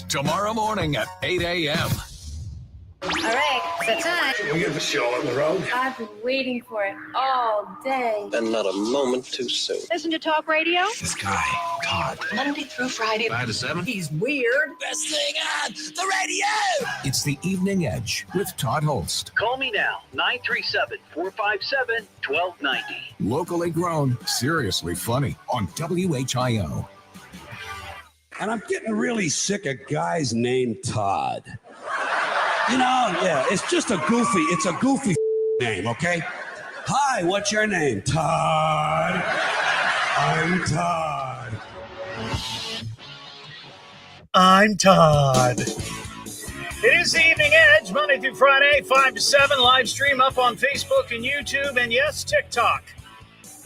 tomorrow morning at 8 a.m. All right, it's time. We get the show on the road. I've been waiting for it all day. And not a moment too soon. Listen to talk radio. This guy, Todd. Monday through Friday. 5 to 7. He's weird. Best thing on the radio. It's the Evening Edge with Todd Hollst. Call me now, 937-457-1290. Locally grown, seriously funny on WHIO. And I'm getting really sick of guys named Todd. You know, yeah, it's just a goofy name, okay? Hi, what's your name? Todd. I'm Todd. I'm Todd. It is the Evening Edge, Monday through Friday, 5 to 7, live stream up on Facebook and YouTube, and yes, TikTok.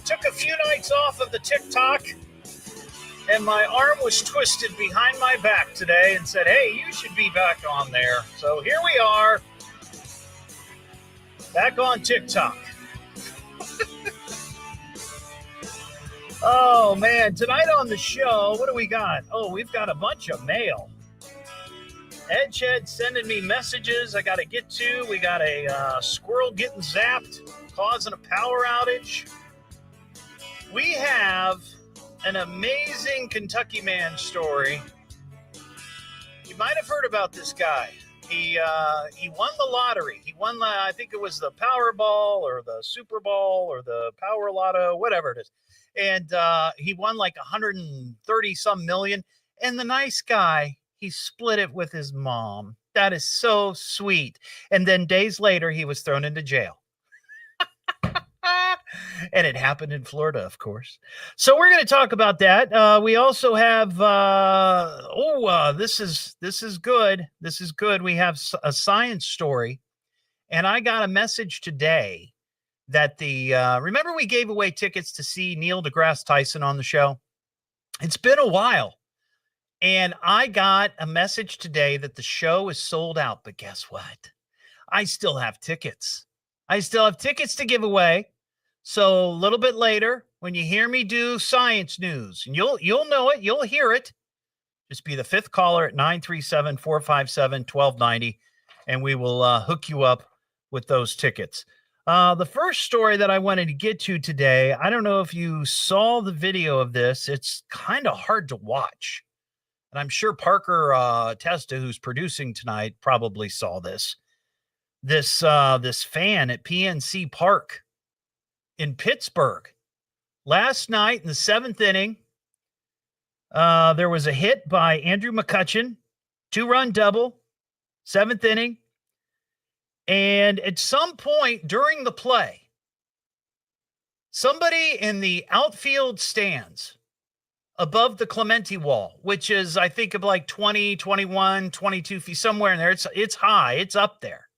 Took a few nights off of the TikTok, and my arm was twisted behind my back today and said, hey, you should be back on there. So here we are, back on TikTok. Oh, man, tonight on the show, what do we got? Oh, we've got a bunch of mail. Edgehead sending me messages I got to get to. We got a squirrel getting zapped, causing a power outage. We have an amazing Kentucky man story. You might have heard about this guy. He won the lottery. He won I think it was the Powerball or the Super Bowl or the Power Lotto, whatever it is. And he won like 130 some million. And the nice guy, he split it with his mom. That is so sweet. And then days later, he was thrown into jail. And it happened in Florida, of course. So we're going to talk about that. We also have, this is good. This is good. We have a science story. And I got a message today that remember we gave away tickets to see Neil deGrasse Tyson on the show? It's been a while. And I got a message today that the show is sold out. But guess what? I still have tickets. I still have tickets to give away. So a little bit later, when you hear me do science news, and you'll know it, you'll hear it, just be the fifth caller at 937-457-1290, and we will hook you up with those tickets. The first story that I wanted to get to today, I don't know if you saw the video of this. It's kind of hard to watch. And I'm sure Parker Testa, who's producing tonight, probably saw this. This fan at PNC Park in Pittsburgh. Last night in the seventh inning, there was a hit by Andrew McCutchen, 2-run double, seventh inning. And at some point during the play, somebody in the outfield stands above the Clemente wall, which is, I think, of like 20, 21, 22 feet, somewhere in there. It's high. It's up there.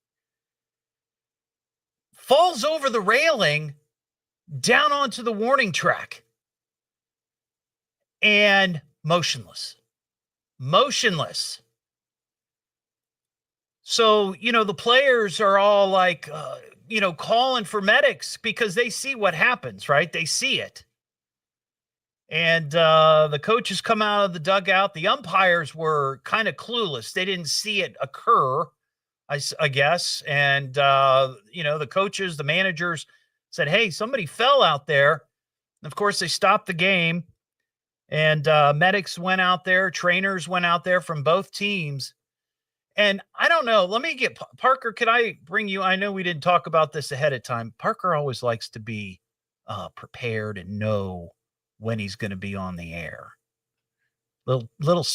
Falls over the railing down onto the warning track and motionless. So, the players are all like, calling for medics because they see what happens, right? They see it. And the coaches come out of the dugout. The umpires were kind of clueless. They didn't see it occur, I guess. And, the coaches, the managers said, hey, somebody fell out there. And of course, they stopped the game. And medics went out there. Trainers went out there from both teams. And I don't know. Let me get Parker. Could I bring you? I know we didn't talk about this ahead of time. Parker always likes to be prepared and know when he's going to be on the air. Little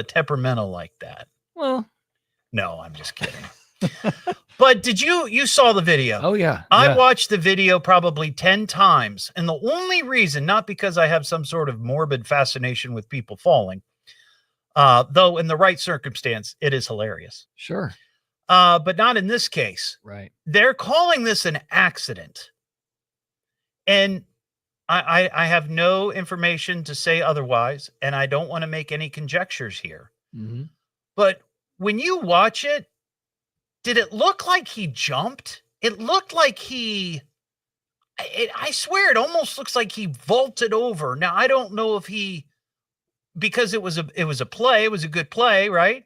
temperamental like that. Well, no, I'm just kidding. But did you saw the video? Oh yeah. I watched the video probably 10 times. And the only reason, not because I have some sort of morbid fascination with people falling, though in the right circumstance, it is hilarious. Sure. But not in this case. Right. They're calling this an accident. And I have no information to say otherwise, and I don't want to make any conjectures here. Mm-hmm. But when you watch it, did it look like he jumped? It looked like I swear it almost looks like he vaulted over. Now, I don't know if he because it was a play. It was a good play, right?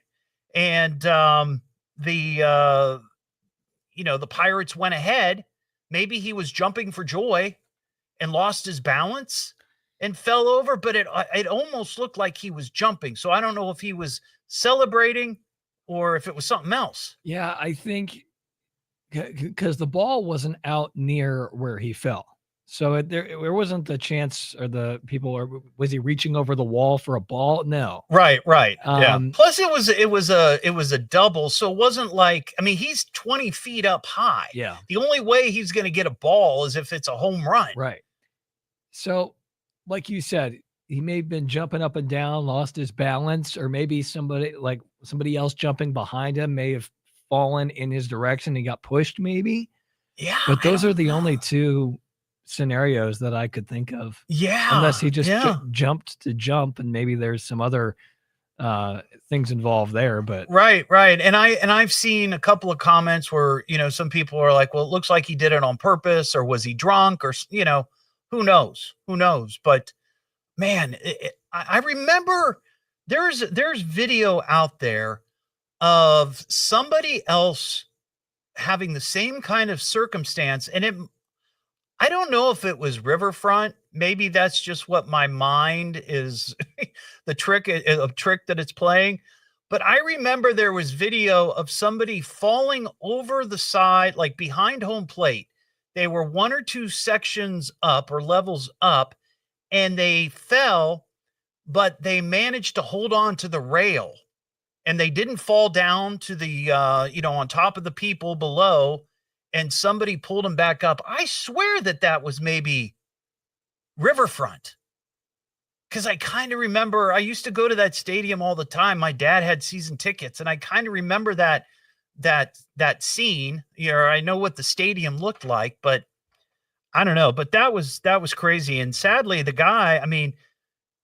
And the Pirates went ahead. Maybe he was jumping for joy and lost his balance and fell over, but it almost looked like he was jumping. So I don't know if he was celebrating or if it was something else. Yeah, I think because the ball wasn't out near where he fell. So there wasn't the chance, or the people, or was he reaching over the wall for a ball? No. Right. Yeah. Plus it was a double. So it wasn't like, I mean, he's 20 feet up high. Yeah. The only way he's going to get a ball is if it's a home run. Right. So like you said, he may have been jumping up and down, lost his balance, or maybe somebody else jumping behind him may have fallen in his direction and got pushed maybe. Yeah. But those are the only two scenarios that I could think of. Yeah. Unless he just jumped to jump, and maybe there's some other things involved there. But right. And I've seen a couple of comments where, some people are like, well, it looks like he did it on purpose, or was he drunk, or, who knows? But man, I remember there's video out there of somebody else having the same kind of circumstance, and I don't know if it was Riverfront. Maybe that's just what my mind is, the trick that it's playing. But I remember there was video of somebody falling over the side, like behind home plate. They were one or two sections up or levels up, and they fell, but they managed to hold on to the rail, and they didn't fall down to the, on top of the people below. And somebody pulled him back up. I swear that was maybe Riverfront. Because I kind of remember, I used to go to that stadium all the time. My dad had season tickets, and I kind of remember that scene. I know what the stadium looked like, but I don't know. But that was crazy. And sadly, the guy, I mean,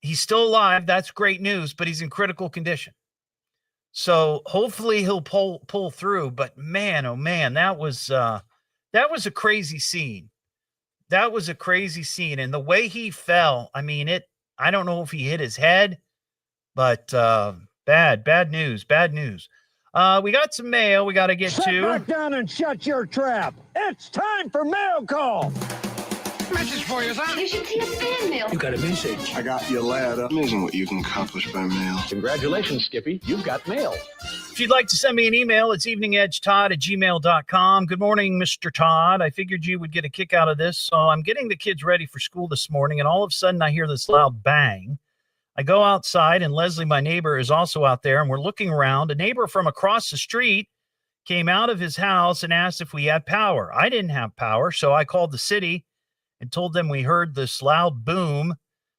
he's still alive. That's great news, but he's in critical condition. So hopefully he'll pull through. But man, oh man, that was a crazy scene. That was a crazy scene. And the way he fell, I mean, I don't know if he hit his head, but bad news. We got some mail we got to get to. Sit back down and shut your trap. It's time for mail call. Message for you, son. You should see a fan mail. You got a message. I got your letter. Amazing what you can accomplish by mail. Congratulations, Skippy. You've got mail. If you'd like to send me an email, it's eveningedgetodd@gmail.com. Good morning, Mr. Todd. I figured you would get a kick out of this. So I'm getting the kids ready for school this morning, and all of a sudden I hear this loud bang. I go outside, and Leslie, my neighbor, is also out there, and we're looking around. A neighbor from across the street came out of his house and asked if we had power. I didn't have power, so I called the city and told them we heard this loud boom.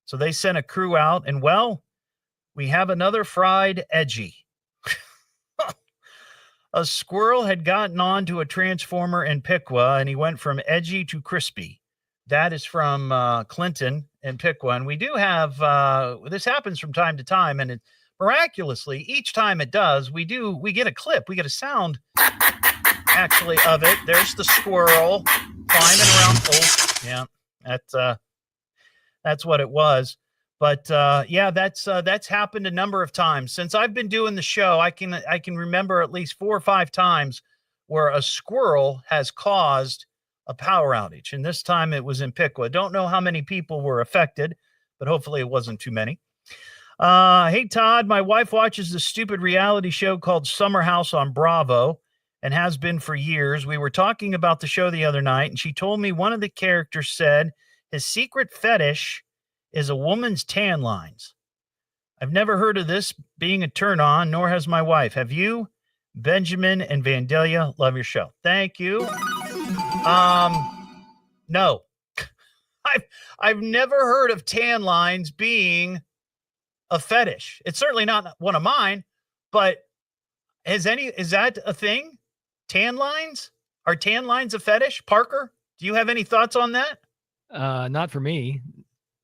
So they sent a crew out, and well, we have another fried Edgy. A squirrel had gotten onto a transformer in Piqua, and he went from edgy to crispy. That is from Clinton and Piqua. And we do have, this happens from time to time, and miraculously, each time it does, we get a clip. We get a sound, actually, of it. There's the squirrel climbing around. Oh, yeah, that's what it was. But yeah, that's happened a number of times since I've been doing the show. I can remember at least 4 or 5 times where a squirrel has caused a power outage, and this time it was in Piqua. Don't know how many people were affected, but hopefully it wasn't too many. Hey Todd, my wife watches this stupid reality show called Summer House on Bravo, and has been for years. We were talking about the show the other night, and she told me one of the characters said his secret fetish is a woman's tan lines. I've never heard of this being a turn on, nor has my wife. Have you? Benjamin and Vandalia, love your show. Thank you. No. I've never heard of tan lines being a fetish. It's certainly not one of mine, but is that a thing? Tan lines? Are tan lines a fetish? Parker, do you have any thoughts on that? Not for me.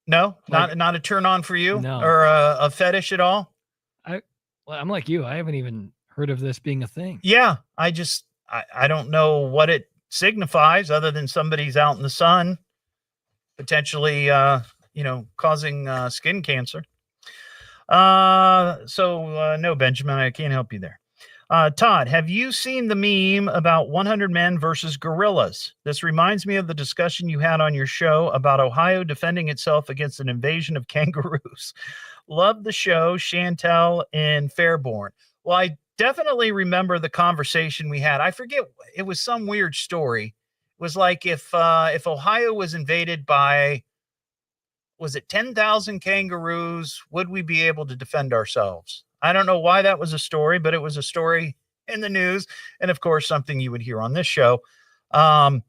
No, not a turn on for you, no. Or a fetish at all. I'm like you. I haven't even heard of this being a thing. Yeah, I don't know what it signifies other than somebody's out in the sun, potentially, causing skin cancer. No, Benjamin, I can't help you there. Todd, have you seen the meme about 100 men versus gorillas? This reminds me of the discussion you had on your show about Ohio defending itself against an invasion of kangaroos. Love the show, Chantel in Fairborn. Well, I definitely remember the conversation we had. I forget, it was some weird story. It was like if Ohio was invaded by, was it 10,000 kangaroos, would we be able to defend ourselves? I don't know why that was a story, but it was a story in the news, and of course, something you would hear on this show. I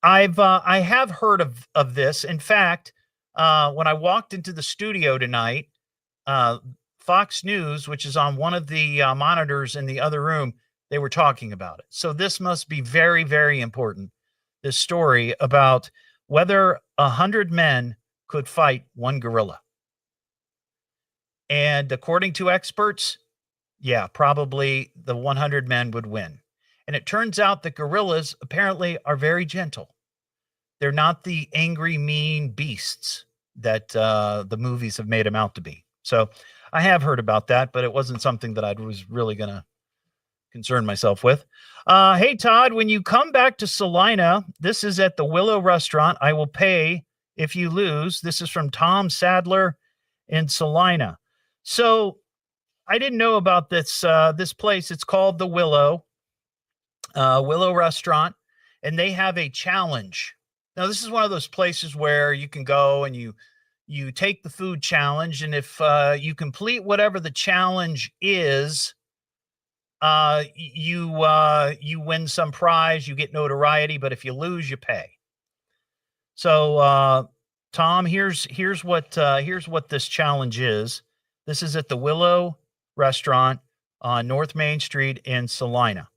have heard of this. In fact, when I walked into the studio tonight, Fox News, which is on one of the monitors in the other room, they were talking about it. So this must be very, very important. This story about whether 100 men could fight one gorilla. And according to experts, yeah, probably the 100 men would win. And it turns out that gorillas apparently are very gentle. They're not the angry, mean beasts that the movies have made them out to be. So I have heard about that, but it wasn't something that I was really going to concern myself with. Hey, Todd, when you come back to Salina, this is at the Willow Restaurant. I will pay if you lose. This is from Tom Sadler in Salina. So I didn't know about this place. It's called the Willow Restaurant, and they have a challenge. Now, this is one of those places where you can go and you take the food challenge, and if you complete whatever the challenge is, you win some prize, you get notoriety, but if you lose, you pay. So, Tom, here's what this challenge is. This is at the Willow Restaurant on North Main Street in Salina.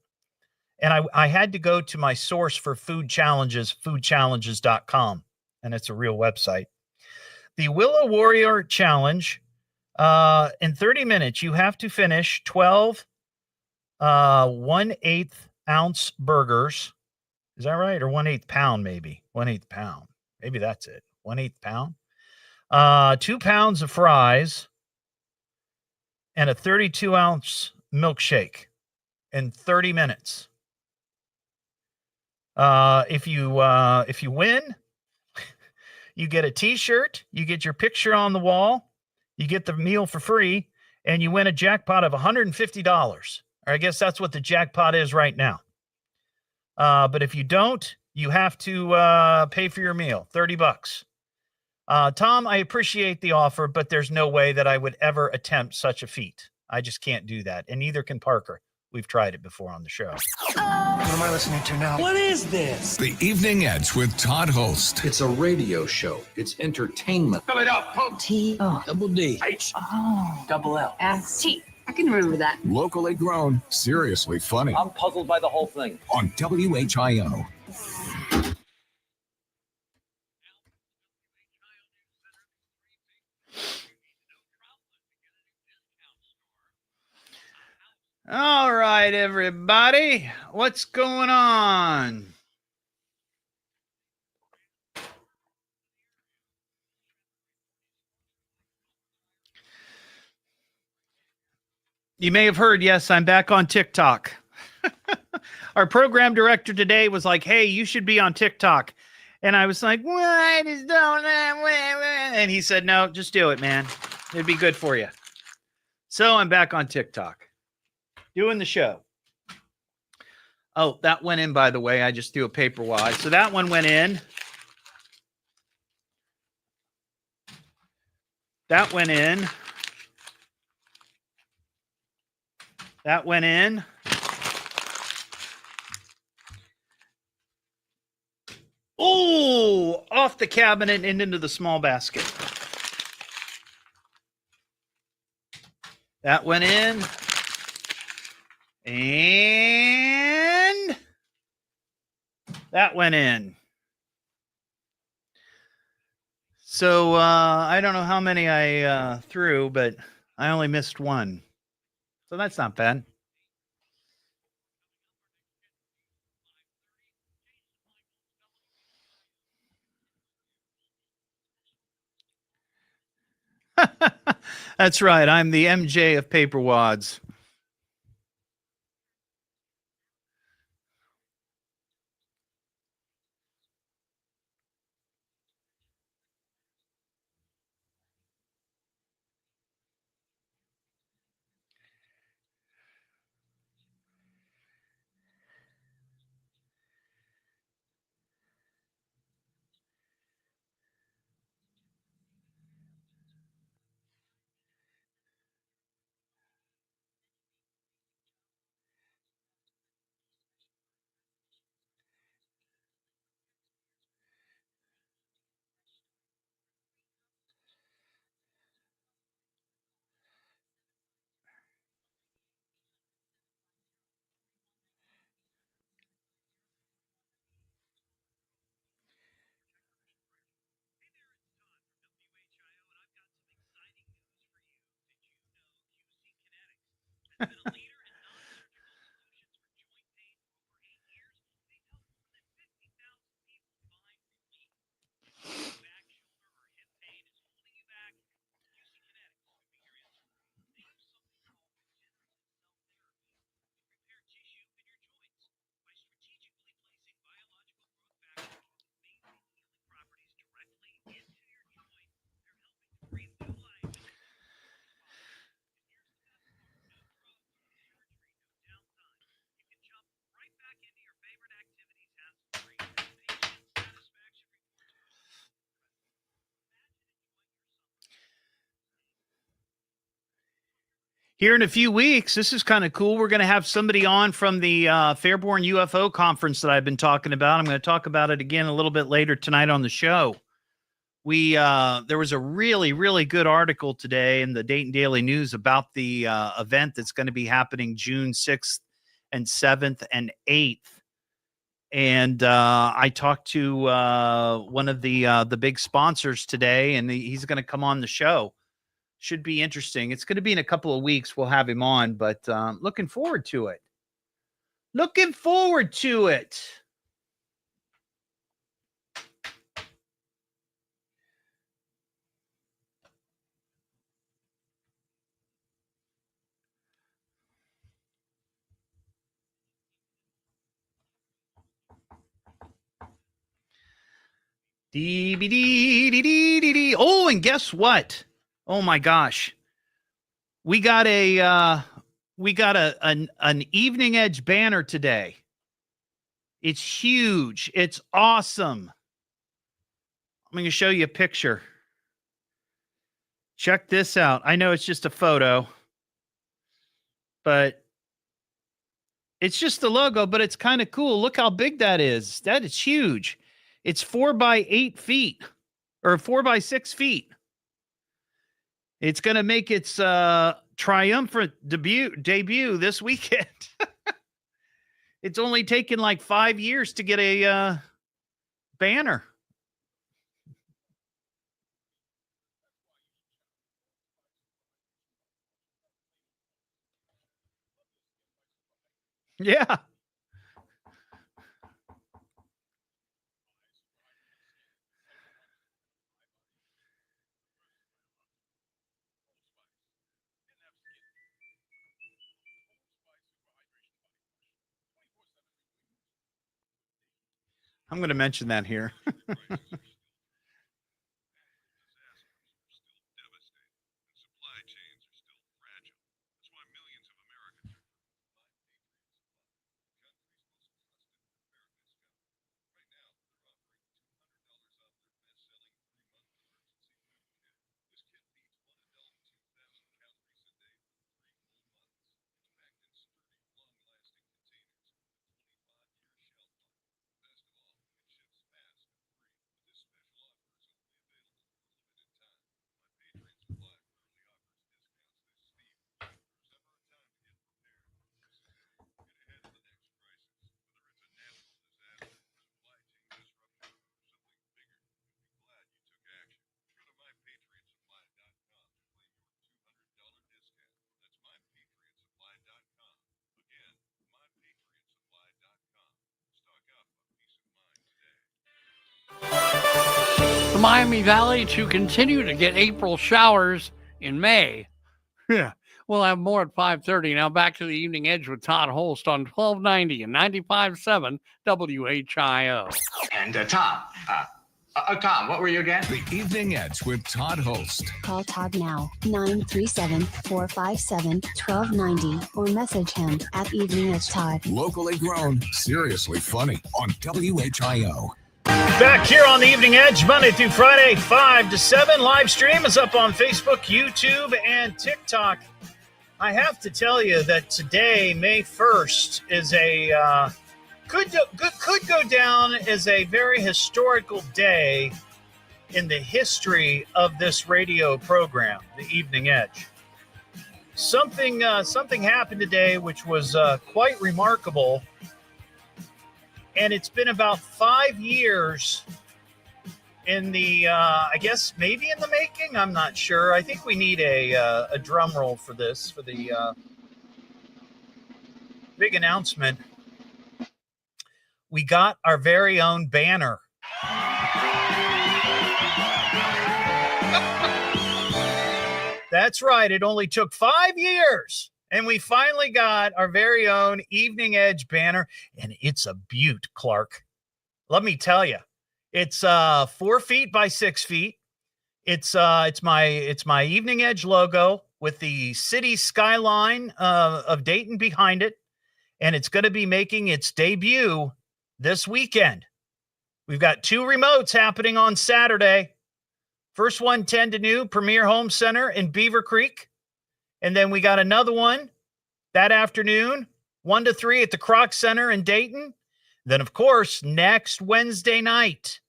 And I had to go to my source for food challenges, foodchallenges.com, and it's a real website. The Willow Warrior Challenge, in 30 minutes, you have to finish 12 1/8 ounce burgers. Is that right? Or 1/8 pound, maybe. 1/8 pound. Maybe that's it. 1/8 pound. 2 pounds of fries and a 32-ounce milkshake in 30 minutes. If you win, you get a t-shirt, you get your picture on the wall, you get the meal for free, and you win a jackpot of $150. Or I guess that's what the jackpot is right now. But if you don't, you have to pay for your meal, $30. Tom, I appreciate the offer, but there's no way that I would ever attempt such a feat. I just can't do that. And neither can Parker. We've tried it before on the show. What am I listening to now? What is this? The Evening Edge with Todd Hollst. It's a radio show. It's entertainment. Fill it up, folks. T-O. Double D. H. Oh. Double L. S-T. I can remember that. Locally grown, seriously funny. I'm puzzled by the whole thing. On WHIO. All right, everybody. What's going on? You may have heard, yes, I'm back on TikTok. Our program director today was like, hey, you should be on TikTok. And I was like, well, I just don't. And he said, no, just do it, man. It'd be good for you. So I'm back on TikTok doing the show. Oh, that went in, by the way. I just threw a paper wad. So that one went in. That went in. That went in. Oh, off the cabinet and into the small basket. That went in. And that went in. So I don't know how many I threw, but I only missed one. So that's not bad. That's right. I'm the MJ of paper wads. Here in a few weeks, this is kind of cool. We're going to have somebody on from the Fairborn UFO conference that I've been talking about. I'm going to talk about it again a little bit later tonight on the show. There was a really, really good article today in the Dayton Daily News about the event that's going to be happening June 6th and 7th and 8th. And I talked to one of the big sponsors today, and he's going to come on the show. Should be interesting. It's going to be in a couple of weeks. We'll have him on, but looking forward to it. Looking forward to it. Oh, and guess what? Oh my gosh. We got an Evening Edge banner today. It's huge. It's awesome. I'm going to show you a picture. Check this out. I know it's just a photo, but it's just the logo, but it's kind of cool. Look how big that is. That is huge. It's 4 by 8 feet or 4 by 6 feet. It's going to make its triumphant debut this weekend. It's only taken like 5 years to get a banner. Yeah. I'm going to mention that here. The Miami Valley to continue to get April showers in May. Yeah. We'll have more at 5:30. Now back to the Evening Edge with Todd Hollst on 1290 and 95.7 WHIO. And Tom, Tom, what were you again? The Evening Edge with Todd Hollst. Call Todd now, 937-457-1290, or message him at Evening Edge Todd. Locally grown, seriously funny on WHIO. Back here on the Evening Edge, Monday through Friday, 5 to 7. Live stream is up on Facebook, YouTube, and TikTok. I have to tell you that today, May 1st, is a could go down as a very historical day in the history of this radio program, the Evening Edge. Something happened today which was quite remarkable, and it's been about 5 years in the, I guess maybe in the making. I'm not sure. I think we need a drum roll for this, for the big announcement. We got our very own banner. That's right. It only took 5 years, and we finally got our very own Evening Edge banner, and it's a beaut, Clark. Let me tell you, it's 4 feet by 6 feet. It's my Evening Edge logo with the city skyline of Dayton behind it, and it's going to be making its debut this weekend. We've got 2 remotes happening on Saturday. First one, 10 to noon, Premier Home Center in Beaver Creek. And then we got another one that afternoon, 1 to 3 at the Kroc Center in Dayton. Then, of course, next Wednesday night,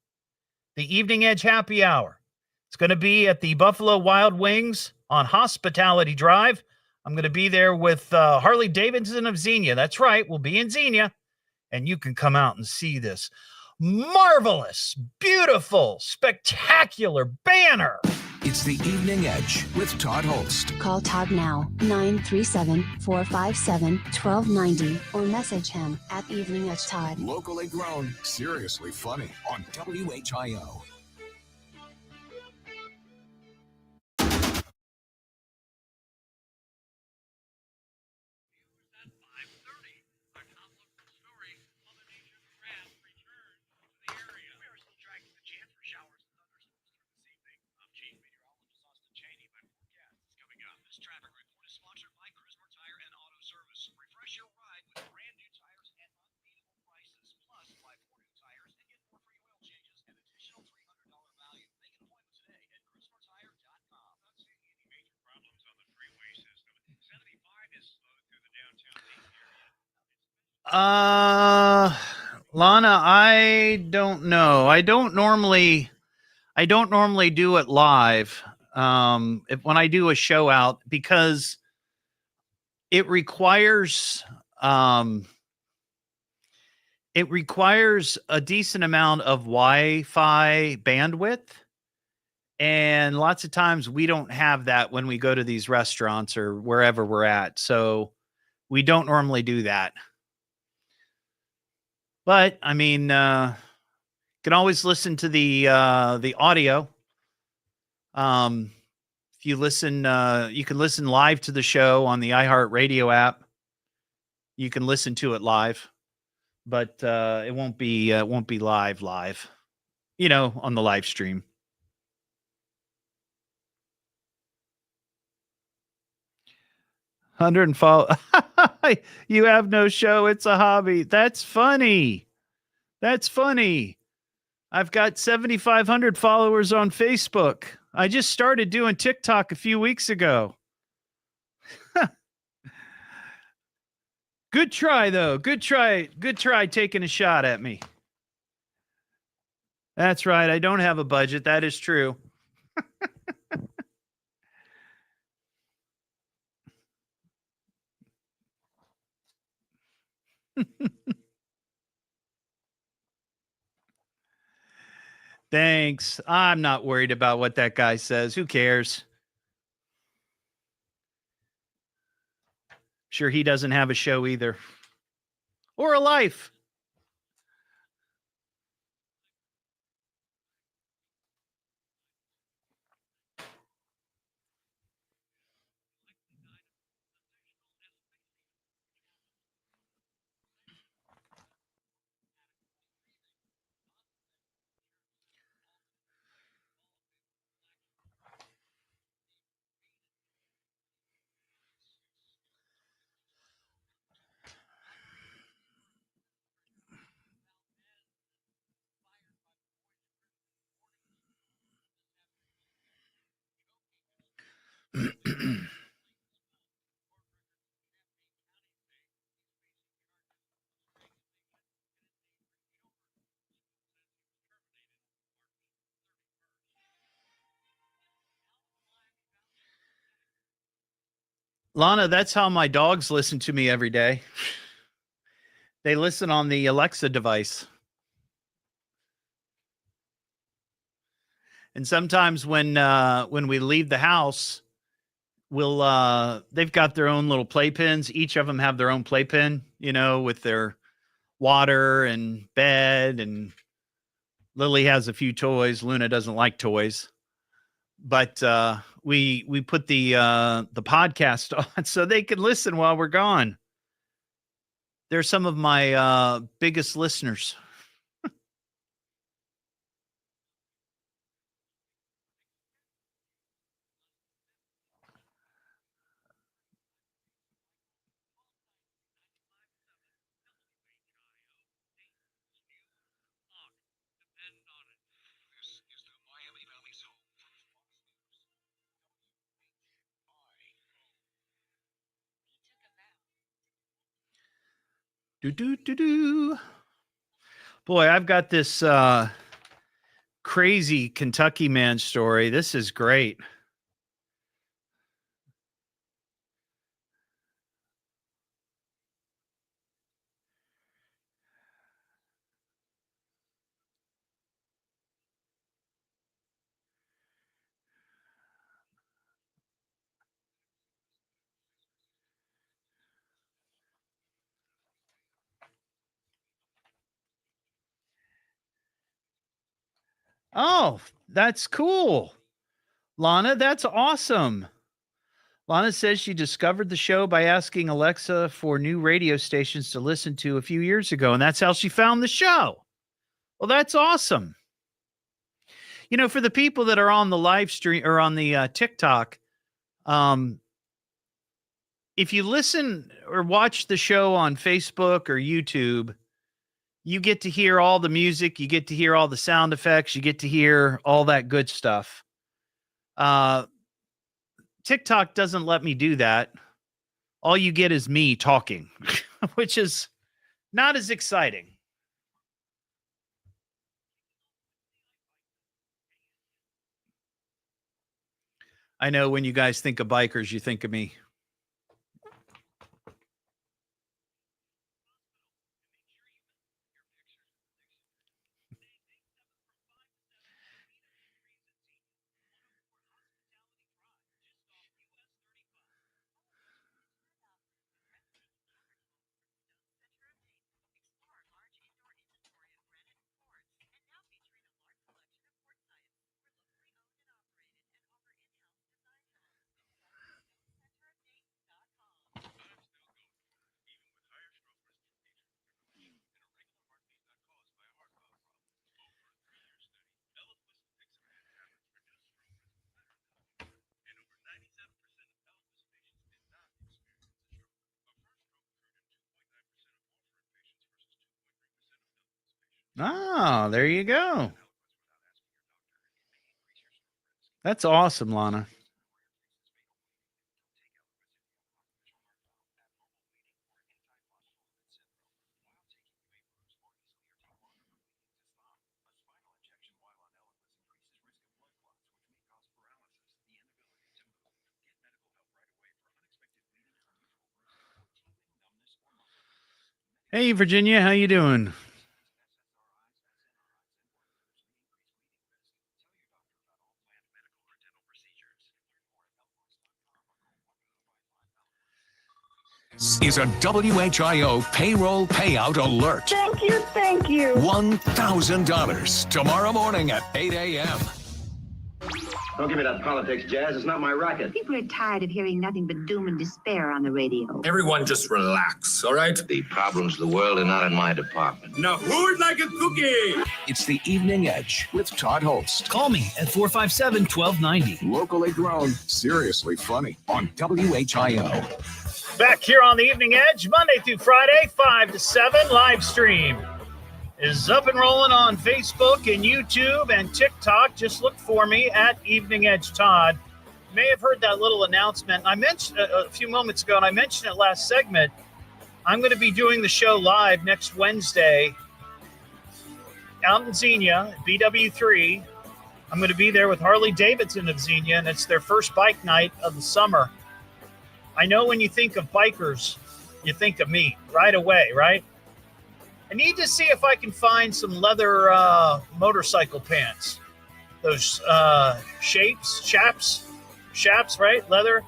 the Evening Edge Happy Hour. It's going to be at the Buffalo Wild Wings on Hospitality Drive. I'm going to be there with Harley Davidson of Xenia. That's right, we'll be in Xenia. And you can come out and see this marvelous, beautiful, spectacular banner. It's the Evening Edge with Todd Hollst. Call Todd now, 937-457-1290, or message him at Evening Edge Todd. Locally grown, seriously funny on WHIO. Lana, I don't know. I don't normally do it live. When I do a show out, because it requires a decent amount of Wi-Fi bandwidth. And lots of times we don't have that when we go to these restaurants or wherever we're at. So we don't normally do that. But I mean, you can always listen to the audio. If you listen, you can listen live to the show on the iHeartRadio app. You can listen to it live, but it won't be live. You know, on the live stream. You have no show. It's a hobby. That's funny. I've got 7,500 followers on Facebook. I just started doing TikTok a few weeks ago. Good try, though. Good try taking a shot at me. That's right. I don't have a budget. That is true. Thanks. I'm not worried about what that guy says. Who cares? Sure, he doesn't have a show either. Or a life. Lana, that's how my dogs listen to me every day. They listen on the Alexa device. And sometimes when we leave the house, they've got their own little playpens. Each of them have their own playpen, with their water and bed, and Lily has a few toys. Luna doesn't like toys. But we put the podcast on so they can listen while we're gone. They're some of my biggest listeners. Do. Boy, I've got this crazy Kentucky man story. This is great. Oh, that's cool. Lana, that's awesome. Lana says she discovered the show by asking Alexa for new radio stations to listen to a few years ago, and that's how she found the show. Well, that's awesome. For the people that are on the live stream or on the TikTok, if you listen or watch the show on Facebook or YouTube, you get to hear all the music, you get to hear all the sound effects, you get to hear all that good stuff. TikTok doesn't let me do that. All you get is me talking, which is not as exciting. I know when you guys think of bikers, you think of me. Oh, there you go. That's awesome, Lana. Hey, Virginia, how you doing? Is a WHIO payroll payout alert. Thank you. $1,000 tomorrow morning at 8 a.m. Don't give me that politics, Jazz. It's not my racket. People are tired of hearing nothing but doom and despair on the radio. Everyone just relax, all right? The problems of the world are not in my department. Now, who'd like a cookie? It's the Evening Edge with Todd Hollst. Call me at 457-1290. Locally grown, seriously funny on WHIO. Back here on the Evening Edge, Monday through Friday, 5 to 7, live stream is up and rolling on Facebook and YouTube and TikTok. Just look for me at Evening Edge Todd. may have heard that little announcement. I mentioned a few moments ago, and I mentioned it last segment. I'm going to be doing the show live next Wednesday out in Xenia, BW3. I'm going to be there with Harley Davidson of Xenia, and it's their first bike night of the summer. I know when you think of bikers, you think of me right away, right? I need to see if I can find some leather motorcycle pants. Those chaps, right? Leather.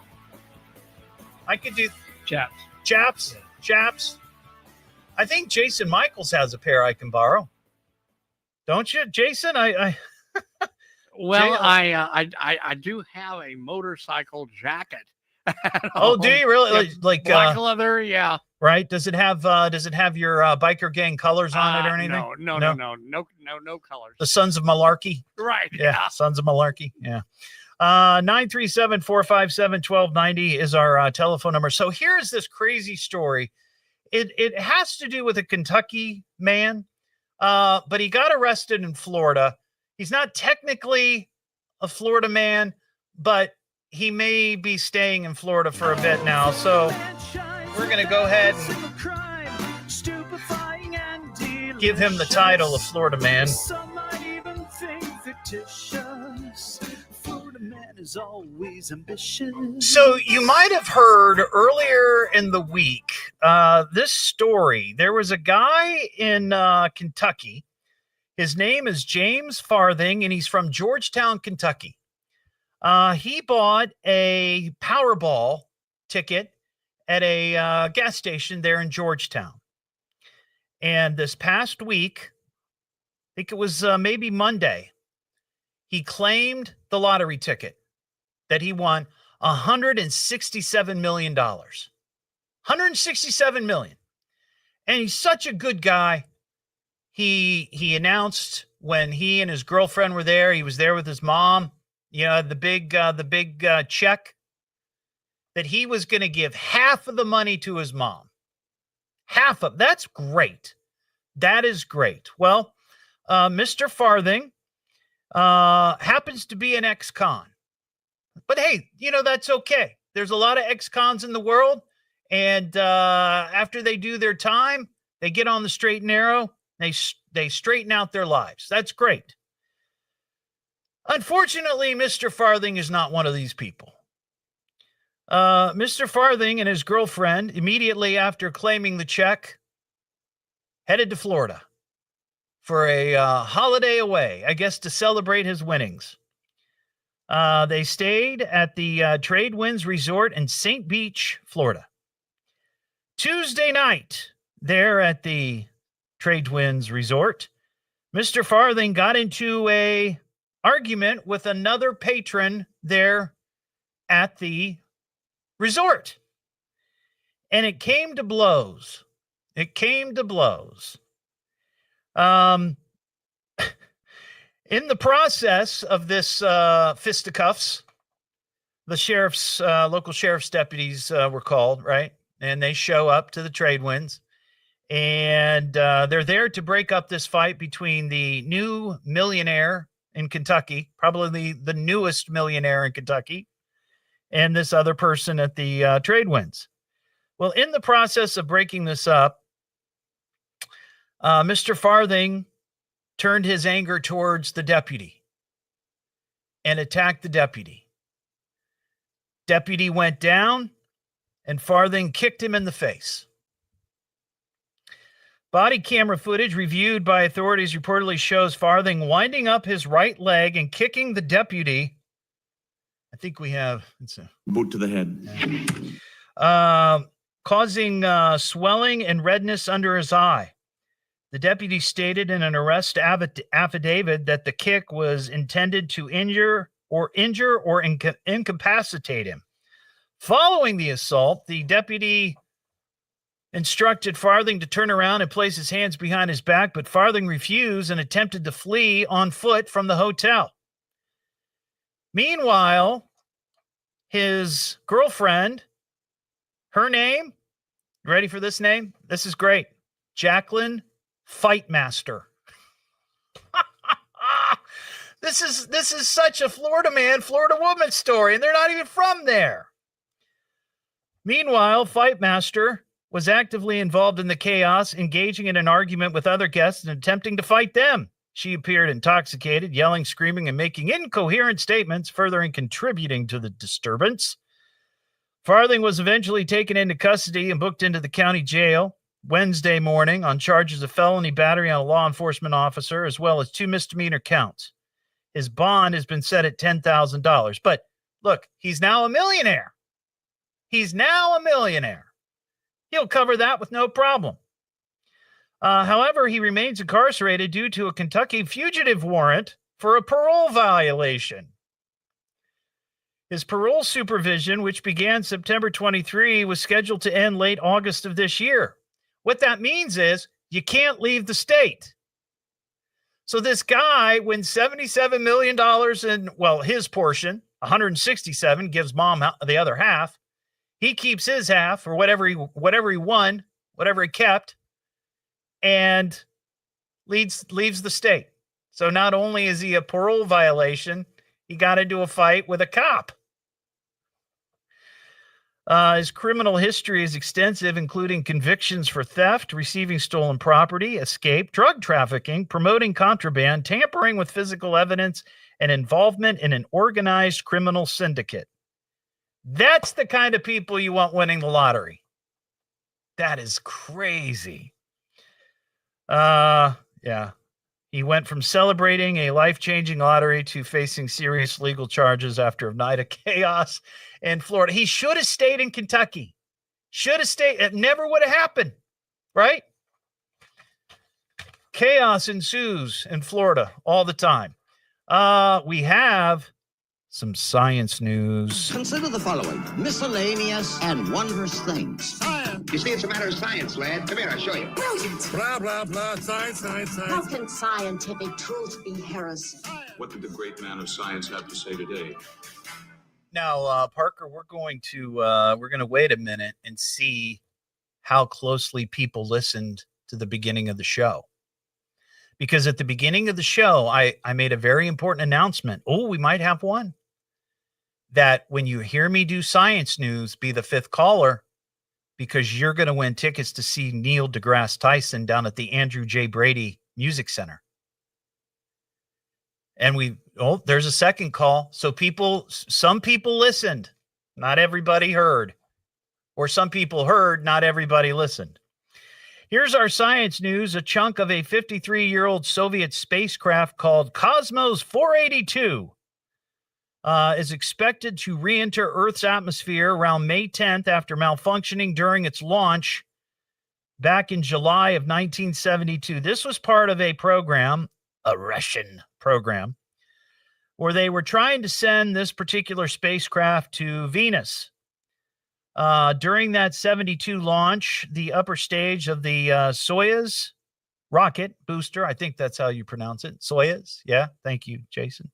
I could do chaps. I think Jason Michaels has a pair I can borrow. Don't you, Jason? Well, I do have a motorcycle jacket. Oh, do you really? Like black leather? Yeah. Right? Does it have your biker gang colors on it or anything? No colors. The Sons of Malarkey. Right. Yeah. Sons of Malarkey. Yeah. 937-457-1290 is our telephone number. So here's this crazy story. It has to do with a Kentucky man, but he got arrested in Florida. He's not technically a Florida man, but he may be staying in Florida for a bit now. So we're going to go ahead and give him the title of Florida man. Some might even think fictitious. Florida man is always ambitious. So you might have heard earlier in the week this story. There was a guy in Kentucky. His name is James Farthing, and he's from Georgetown, Kentucky. He bought a Powerball ticket at a gas station there in Georgetown. And this past week, I think it was maybe Monday, he claimed the lottery ticket that he won $167 million. $167 million. And he's such a good guy. He announced when he and his girlfriend were there, he was there with his mom, the big check, that he was going to give half of the money to his mom. That's great. That is great. Well, Mr. Farthing happens to be an ex-con. But hey, that's okay. There's a lot of ex-cons in the world. And after they do their time, they get on the straight and narrow. They straighten out their lives. That's great. Unfortunately, Mr. Farthing is not one of these people. Mr. Farthing and his girlfriend, immediately after claiming the check, headed to Florida for a holiday away, I guess to celebrate his winnings. They stayed at the Tradewinds Resort in St. Beach, Florida. Tuesday night, there at the Tradewinds Resort, Mr. Farthing got into a argument with another patron there at the resort. And it came to blows. In the process of this fisticuffs, the local sheriff's deputies were called, right? And they show up to the Tradewinds. And they're there to break up this fight between the new millionaire in Kentucky, probably the newest millionaire in Kentucky, and this other person at the Tradewinds. Well, in the process of breaking this up, Mr. Farthing turned his anger towards the deputy and attacked the deputy. Deputy went down, and Farthing kicked him in the face. Body camera footage reviewed by authorities reportedly shows Farthing winding up his right leg and kicking the deputy. I think we have boot to the head, causing swelling and redness under his eye. The deputy stated in an arrest affidavit that the kick was intended to injure or incapacitate him. Following the assault, the deputy instructed Farthing to turn around and place his hands behind his back, but Farthing refused and attempted to flee on foot from the hotel. Meanwhile, his girlfriend, her name, ready for this name? This is great. Jacqueline Fightmaster. This is such a Florida man, Florida woman story, and they're not even from there. Meanwhile, Fightmaster was actively involved in the chaos, engaging in an argument with other guests and attempting to fight them. She appeared intoxicated, yelling, screaming, and making incoherent statements, further contributing to the disturbance. Farthing was eventually taken into custody and booked into the county jail Wednesday morning on charges of felony battery on a law enforcement officer, as well as 2 misdemeanor counts. His bond has been set at $10,000. But look, he's now a millionaire. He's now a millionaire. He'll cover that with no problem. However, he remains incarcerated due to a Kentucky fugitive warrant for a parole violation. His parole supervision, which began September 23, was scheduled to end late August of this year. What that means is you can't leave the state. So this guy wins $77 million in, well, his portion, 167, gives mom the other half. He keeps his half, or whatever he won, whatever he kept, and leaves the state. So not only is he a parole violation, he got into a fight with a cop. His criminal history is extensive, including convictions for theft, receiving stolen property, escape, drug trafficking, promoting contraband, tampering with physical evidence, and involvement in an organized criminal syndicate. That's the kind of people you want winning the lottery. That is crazy. Yeah. He went from celebrating a life-changing lottery to facing serious legal charges after a night of chaos in Florida. He should have stayed in Kentucky. Should have stayed. It never would have happened, right? Chaos ensues in Florida all the time. We have some science news. Consider the following: miscellaneous and wondrous things. Science. You see, it's a matter of science, lad. Come here, I'll show you. Brilliant. Blah, blah, blah. Science, science, science. How can scientific truth be heresy? What did the great man of science have to say today? Now, Parker, we're going to wait a minute and see how closely people listened to the beginning of the show. Because at the beginning of the show, I made a very important announcement. Oh, we might have one. That when you hear me do science news, be the 5th caller, because you're going to win tickets to see Neil deGrasse Tyson down at the Andrew J. Brady Music Center. And there's a second call. So some people listened. Not everybody heard. Or some people heard, not everybody listened. Here's our science news. A chunk of a 53-year-old Soviet spacecraft called Cosmos 482 is expected to re-enter Earth's atmosphere around May 10th after malfunctioning during its launch back in July of 1972. This was part of a program, a Russian program, where they were trying to send this particular spacecraft to Venus. During that 72 launch, the upper stage of the Soyuz rocket booster, I think that's how you pronounce it, Soyuz. Yeah, thank you, Jason.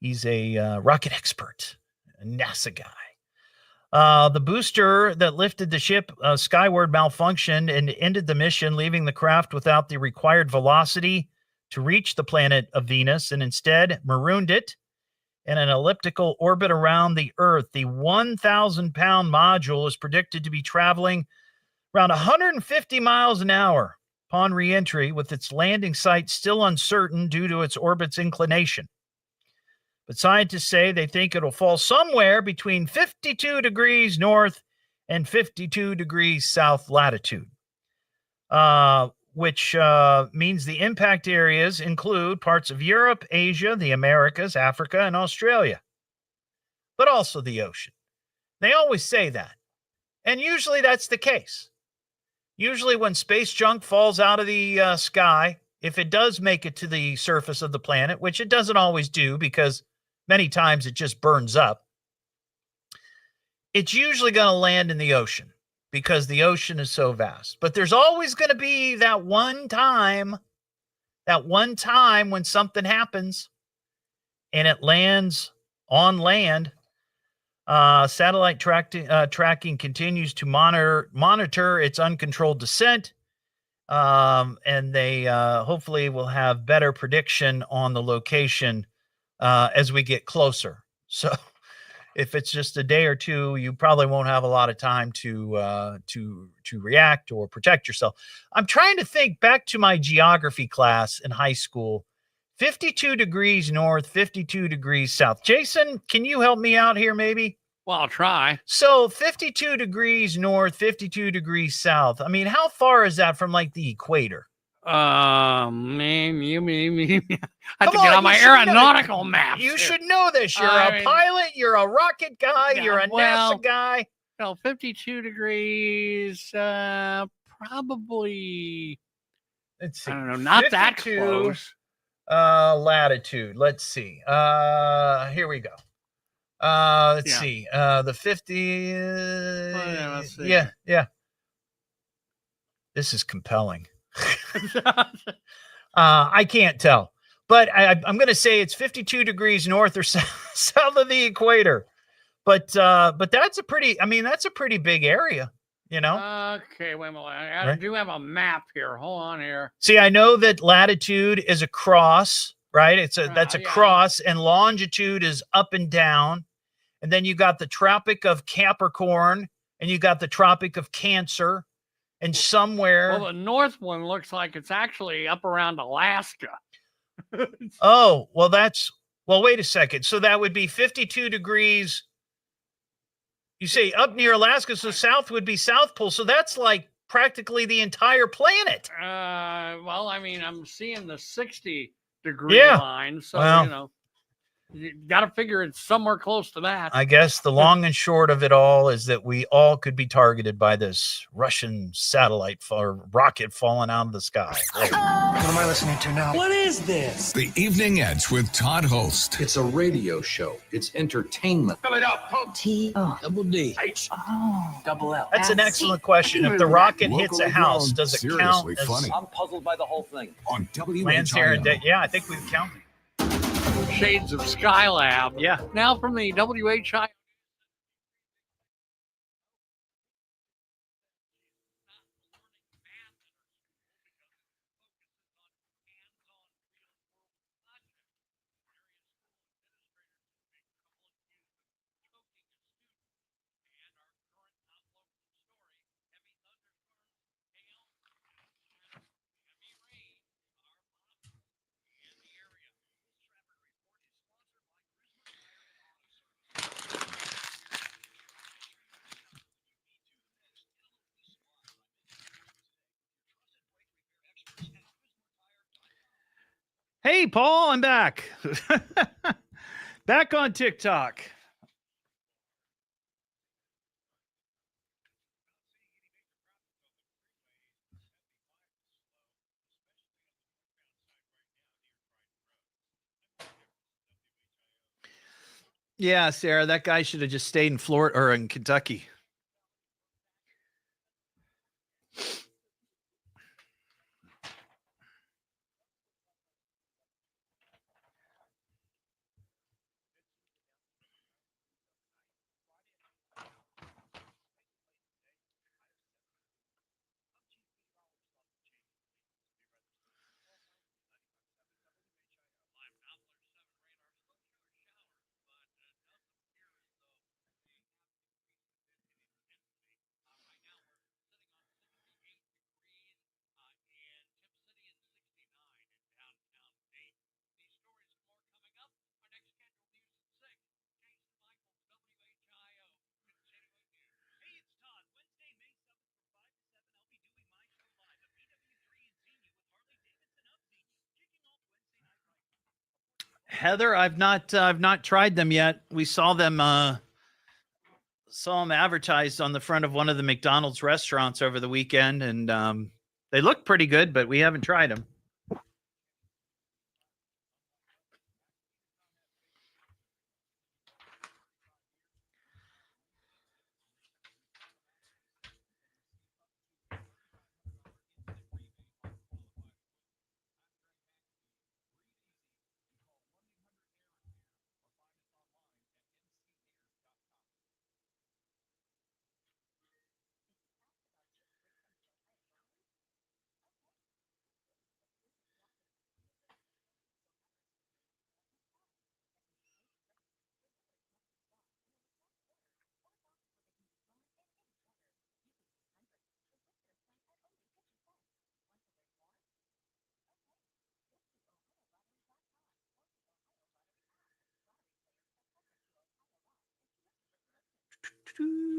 He's a rocket expert, a NASA guy. The booster that lifted the ship skyward malfunctioned and ended the mission, leaving the craft without the required velocity to reach the planet of Venus, and instead marooned it in an elliptical orbit around the Earth. The 1,000-pound module is predicted to be traveling around 150 miles an hour upon re-entry, with its landing site still uncertain due to its orbit's inclination. But scientists say they think it'll fall somewhere between 52 degrees north and 52 degrees south latitude, which means the impact areas include parts of Europe, Asia, the Americas, Africa, and Australia, but also the ocean. They always say that. And usually that's the case. Usually when space junk falls out of the sky, if it does make it to the surface of the planet, which it doesn't always do because many times it just burns up, it's usually going to land in the ocean because the ocean is so vast. But there's always going to be that one time when something happens and it lands on land. Satellite tracking continues to monitor its uncontrolled descent And they hopefully will have better prediction on the location as we get closer. So if it's just a day or two, you probably won't have a lot of time to react or protect yourself. I'm trying to think back to my geography class in high school. 52 degrees north, 52 degrees south. Jason, can you help me out here maybe? Well, I'll try. So 52 degrees north, 52 degrees south. I mean, how far is that from like the equator? Me. I have to get on my aeronautical maps. You should know this. You're a pilot. You're a rocket guy. You're a NASA guy. No, 52 degrees, probably. Let's see. I don't know. Not that close. Latitude. Let's see. Here we go. Let's see. The 50. Yeah. This is compelling. I can't tell, but I'm going to say it's 52 degrees north or south of the equator. But that's a pretty big area, you know? Okay, wait a minute. I do have a map here. Hold on here. See, I know that latitude is a cross, right? That's a cross, and longitude is up and down. And then you got the Tropic of Capricorn, and you got the Tropic of Cancer. And somewhere. Well, the north one looks like it's actually up around Alaska. Oh, well, wait a second. So that would be 52 degrees. You say up near Alaska, so south would be South Pole. So that's like practically the entire planet. Well, I mean, I'm seeing the 60-degree line. So, you know. You got to figure it's somewhere close to that. I guess the long and short of it all is that we all could be targeted by this Russian satellite or rocket falling out of the sky. What am I listening to now? What is this? The Evening Edge with Todd Hollst. It's a radio show. It's entertainment. Fill it up. T-double-D. H-O-double-L. That's an excellent question. If the rocket hits a house, does it count as funny? I'm puzzled by the whole thing. On WHIO. Yeah, I think we've counted. Shades of Skylab. Yeah. Now from the WHI. Hey, Paul, I'm back. Back on TikTok. Yeah, Sarah, that guy should have just stayed in Florida or in Kentucky. Heather, I've not tried them yet. We saw them advertised on the front of one of the McDonald's restaurants over the weekend, and they look pretty good, but we haven't tried them. Do-do-do.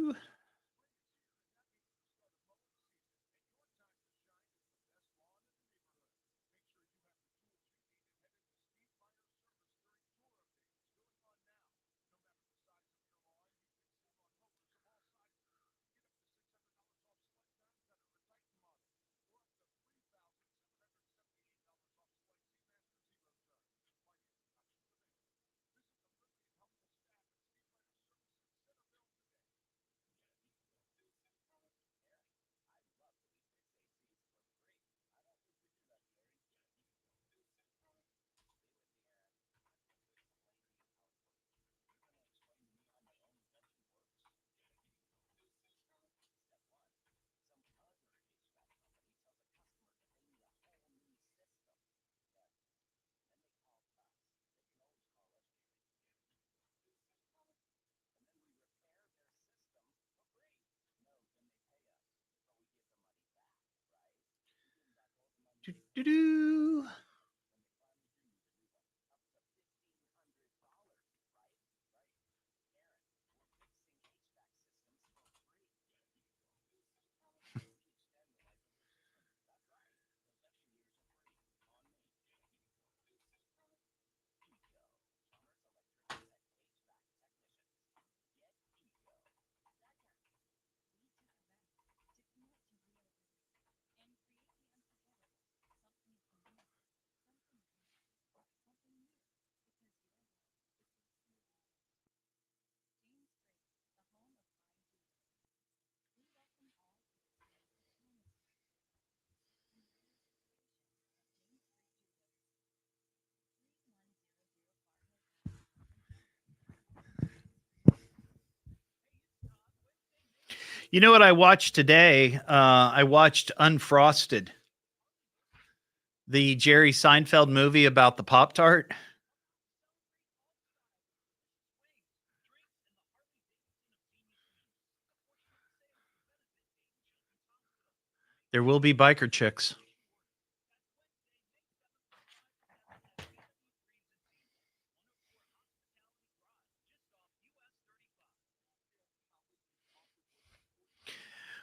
You know what I watched today? I watched Unfrosted, the Jerry Seinfeld movie about the Pop-Tart. There will be biker chicks.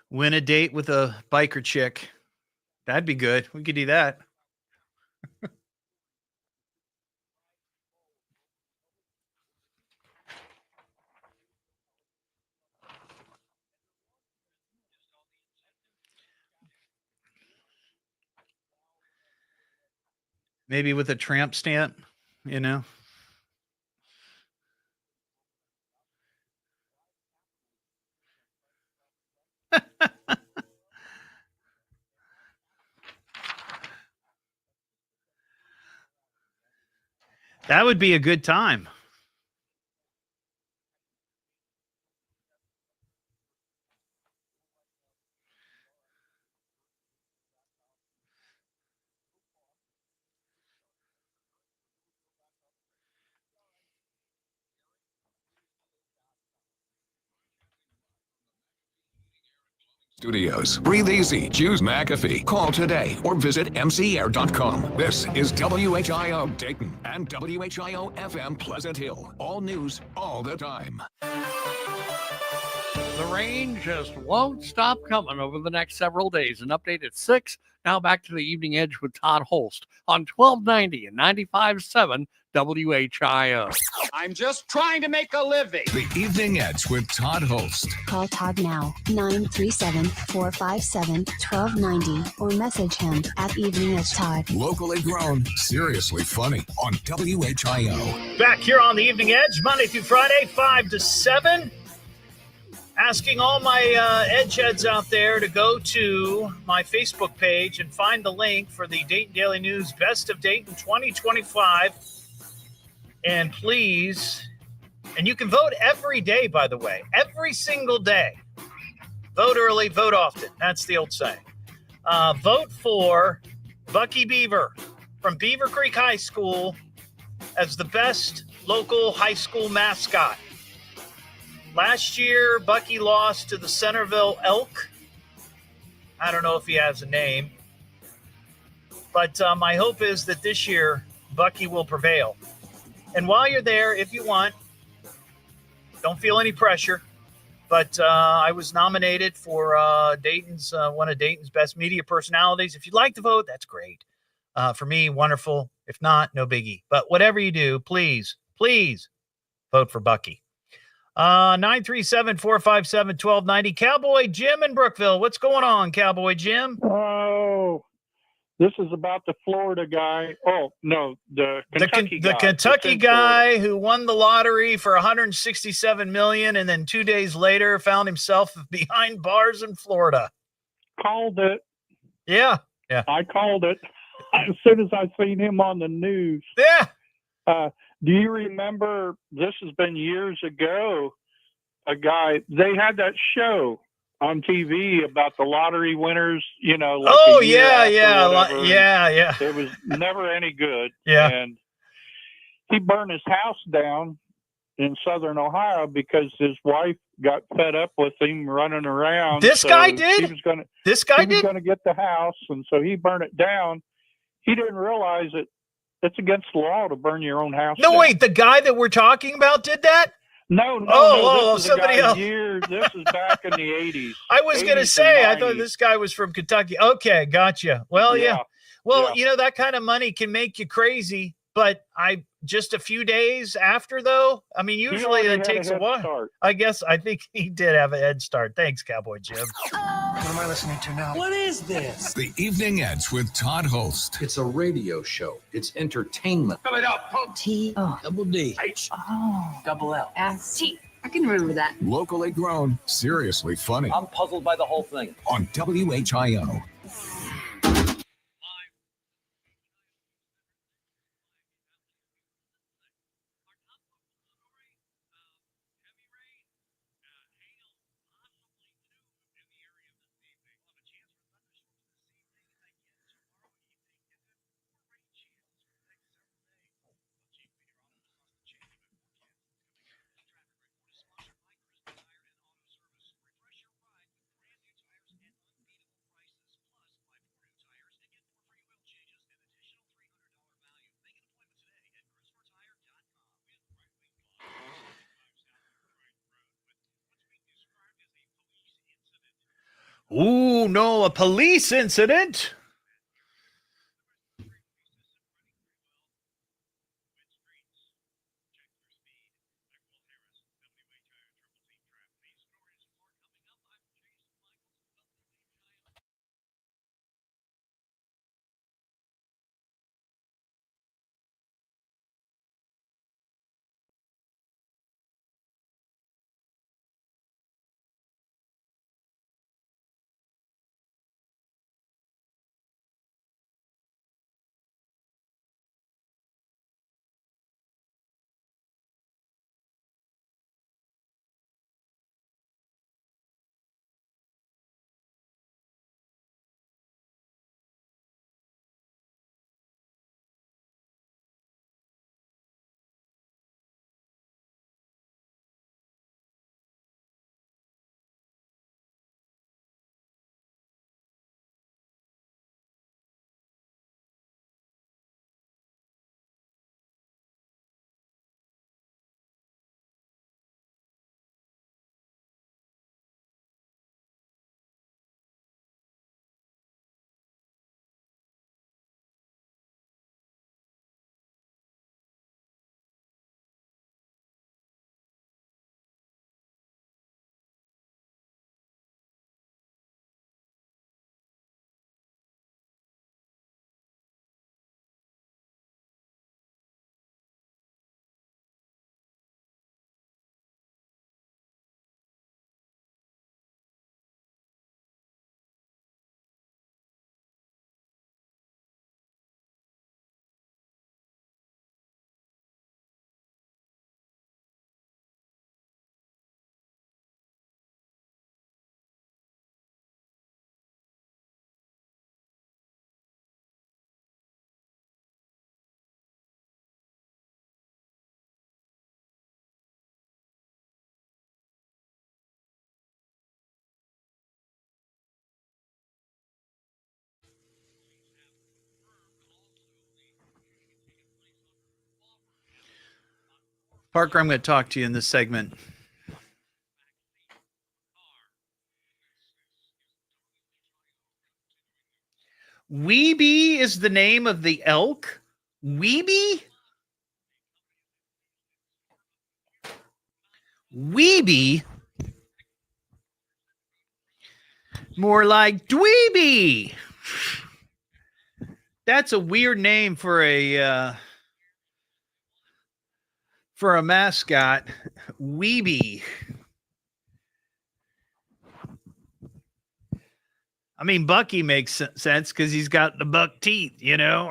Win a date with a biker chick. That'd be good. We could do that. Maybe with a tramp stamp, you know. That would be a good time. Studios. Breathe easy. Choose McAfee. Call today or visit mcair.com. This is WHIO Dayton and WHIO FM Pleasant Hill. All news, all the time. The rain just won't stop coming over the next several days. An update at 6. Now back to the Evening Edge with Todd Hollst on 1290 and 95.7 WHIO. I'm just trying to make a living. The Evening Edge with Todd Hollst. Call Todd now, 937-457-1290, or message him at Evening Edge Todd. Locally grown, seriously funny on WHIO. Back here on the Evening Edge, Monday through Friday, 5 to 7. Asking all my Edge heads out there to go to my Facebook page and find the link for the Dayton Daily News Best of Dayton 2025. And please, and you can vote every day, by the way, every single day. Vote early, vote often. That's the old saying. Vote for Bucky Beaver from Beaver Creek High School as the best local high school mascot. Last year, Bucky lost to the Centerville Elk. I don't know if he has a name. But my hope is that this year, Bucky will prevail. And while you're there, if you want, don't feel any pressure, But I was nominated for Dayton's one of Dayton's best media personalities. If you'd like to vote, that's great. For me, wonderful. If not, no biggie. But whatever you do, please vote for Bucky. 937-457-1290. Cowboy Jim in Brookville. What's going on, Cowboy Jim? Oh, this is about the Florida guy. Oh, no, the Kentucky guy. The Kentucky guy who won the lottery for $167 million and then 2 days later found himself behind bars in Florida. Called it. Yeah. I called it as soon as I seen him on the news. Yeah. Do you remember, this has been years ago, a guy, they had that show on TV about the lottery winners, like yeah. It was never any good. Yeah. And he burned his house down in southern Ohio because his wife got fed up with him running around. This guy did? He was going to get the house, and so he burned it down. He didn't realize it. It's against the law to burn your own house down. Wait, the guy that we're talking about did that? No. This is somebody else. This is back in the 80s. I was going to say, I thought this guy was from Kentucky. Okay, gotcha. Well, yeah. Well, that kind of money can make you crazy, but just a few days after, though, I mean, usually it takes a while. Start. I think he did have a head start. Thanks, Cowboy Jim. What am I listening to now? What is this? The Evening Edge with Todd Hollst. It's a radio show. It's entertainment. Fill it up. Double D. Double L. S-T. I can remember that. Locally grown, seriously funny. I'm puzzled by the whole thing. On WHIO. Ooh, no, a police incident. Parker, I'm going to talk to you in this segment. Weeby is the name of the elk? Weeby? Weeby? More like Dweeby. That's a weird name for a mascot. Weeby. I mean, Bucky makes sense because he's got the buck teeth, you know.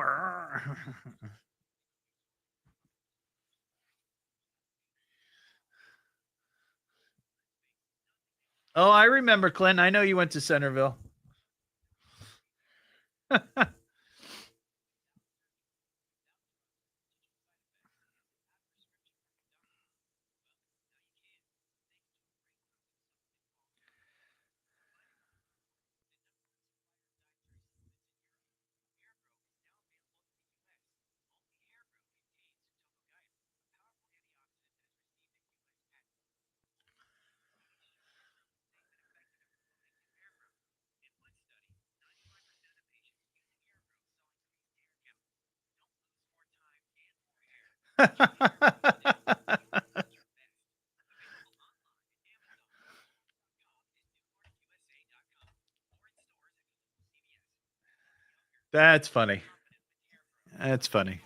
Oh, I remember, Clint. I know you went to Centerville. That's funny. That's funny.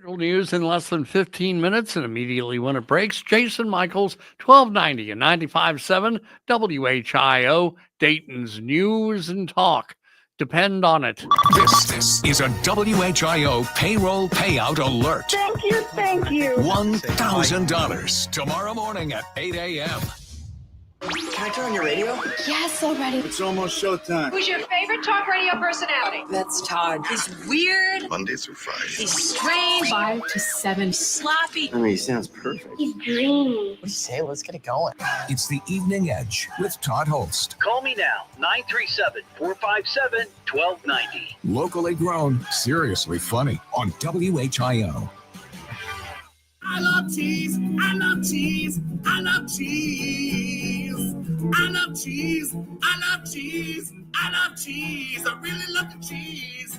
News in less than 15 minutes, and immediately when it breaks, Jason Michaels, 1290 and 95.7 WHIO, Dayton's News and Talk. Depend on it. This is a WHIO payroll payout alert. Thank you, thank you. $1,000 tomorrow morning at 8 a.m. Can I turn on your radio? Yes, already. It's almost showtime. Who's your favorite talk radio personality? That's Todd. He's weird. Monday through Friday. He's strange. 5 to 7. Sloppy. I mean, he sounds perfect. He's dreamy. What do you say? Let's get it going. It's the Evening Edge with Todd Hollst. Call me now, 937-457-1290. Locally grown, seriously funny on WHIO. I love cheese. I love cheese. I love cheese. I love cheese. I love cheese. I love cheese. I really love the cheese.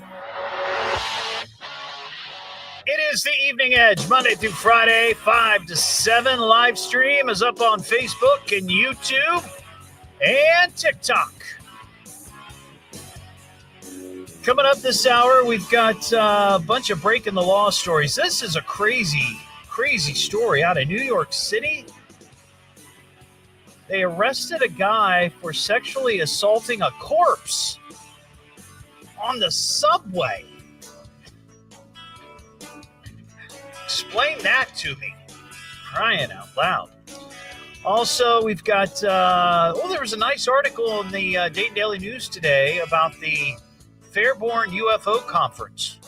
It is the Evening Edge, Monday through Friday, 5 to 7. Live stream is up on Facebook and YouTube and TikTok. Coming up this hour, we've got a bunch of breaking the law stories. This is a crazy story out of New York City. They arrested a guy for sexually assaulting a corpse on the subway. Explain that to me. Crying out loud. Also, we've got, there was a nice article in the Dayton Daily News today about the Fairborn UFO conference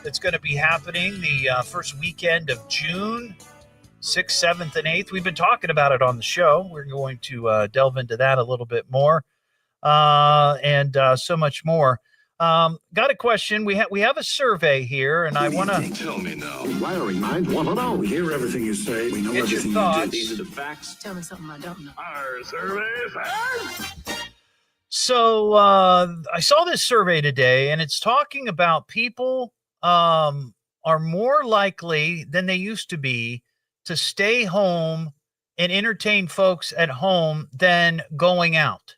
that's going to be happening the first weekend of June, 6th, 7th, and 8th. We've been talking about it on the show. We're going to delve into that a little bit more and so much more. Got a question. We have a survey here, and I want to Tell me now. Inquiring minds want to know. We hear everything you say. We know get your everything thoughts. you do. These are the facts. Tell me something I don't know. Our survey facts. So I saw this survey today, and it's talking about people are more likely than they used to be to stay home and entertain folks at home than going out.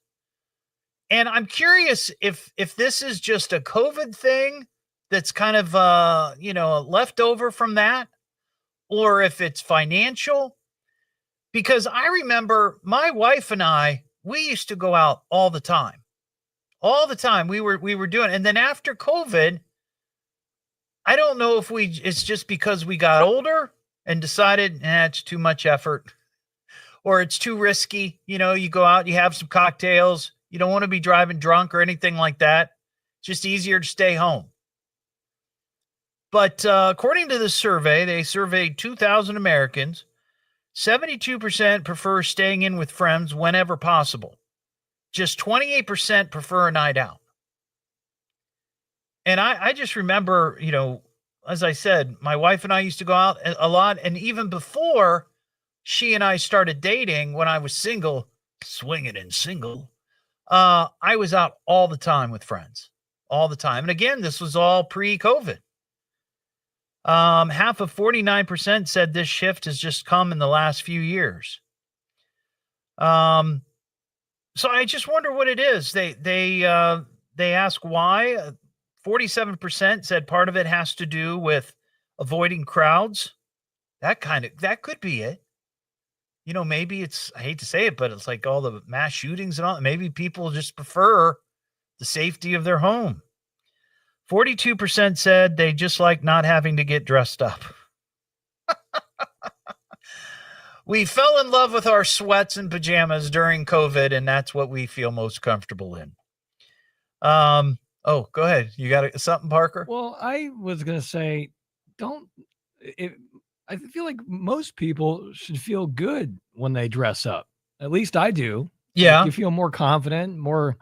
And I'm curious if this is just a COVID thing that's kind of left over from that, or if it's financial. Because I remember my wife and I, we used to go out all the time. All the time we were doing it. And then after COVID, I don't know if it's just because we got older and decided it's too much effort or it's too risky. You know, you go out, you have some cocktails. You don't want to be driving drunk or anything like that. It's just easier to stay home. But according to this survey, they surveyed 2,000 Americans. 72% prefer staying in with friends whenever possible. Just 28% prefer a night out. And I just remember, as I said, my wife and I used to go out a lot. And even before she and I started dating, when I was single, swinging and single, I was out all the time with friends, all the time. And again, this was all pre-COVID. Half of 49% said this shift has just come in the last few years. So I just wonder what it is. They ask why. 47% said part of it has to do with avoiding crowds. That could be it. Maybe it's, I hate to say it, but it's like all the mass shootings and all. Maybe people just prefer the safety of their home. 42% said they just like not having to get dressed up. We fell in love with our sweats and pajamas during COVID, and that's what we feel most comfortable in. Go ahead. You got something, Parker? Well, I was going to say, I feel like most people should feel good when they dress up. At least I do. Yeah. Like you feel more confident, more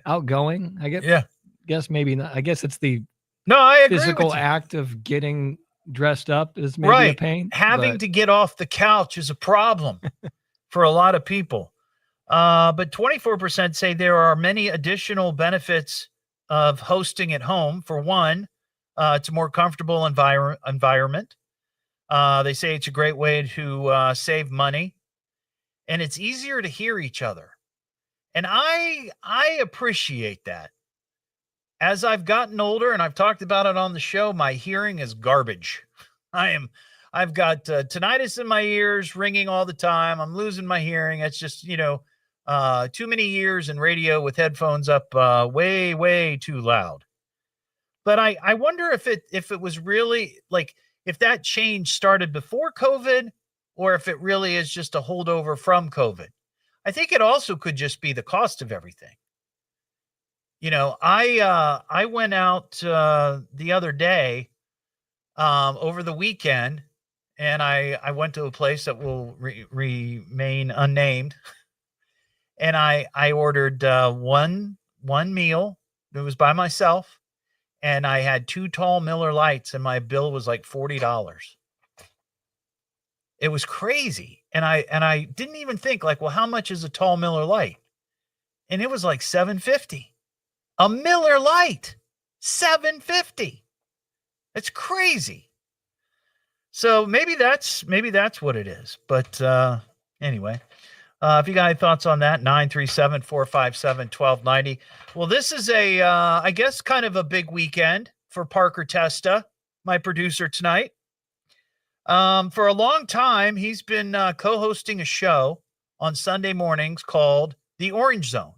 outgoing. I guess. Yeah. Guess maybe not. I guess it's the I agree physical with you. act of getting dressed up is maybe a pain. Having to get off the couch is a problem for a lot of people. But 24% say there are many additional benefits of hosting at home. For one, it's a more comfortable environment. They say it's a great way to save money, and it's easier to hear each other. And I appreciate that. As I've gotten older, and I've talked about it on the show, my hearing is garbage. I've got tinnitus in my ears, ringing all the time. I'm losing my hearing. It's just, too many years in radio with headphones up way, way too loud. But I wonder if it was really like, if that change started before COVID or if it really is just a holdover from COVID. I think it also could just be the cost of everything. I went out the other day over the weekend, and I went to a place that will remain unnamed, and I ordered one meal. It was by myself, and I had 2 tall Miller Lights, and my bill was like $40. It was crazy, and I didn't even think like, well, how much is a tall Miller Light? And it was like $7.50. A Miller Lite, $7.50. It's crazy. So maybe that's what it is. But anyway, if you got any thoughts on that, 937-457-1290. Well, this is I guess kind of a big weekend for Parker Testa, my producer tonight. For a long time, he's been co-hosting a show on Sunday mornings called The Orange Zone,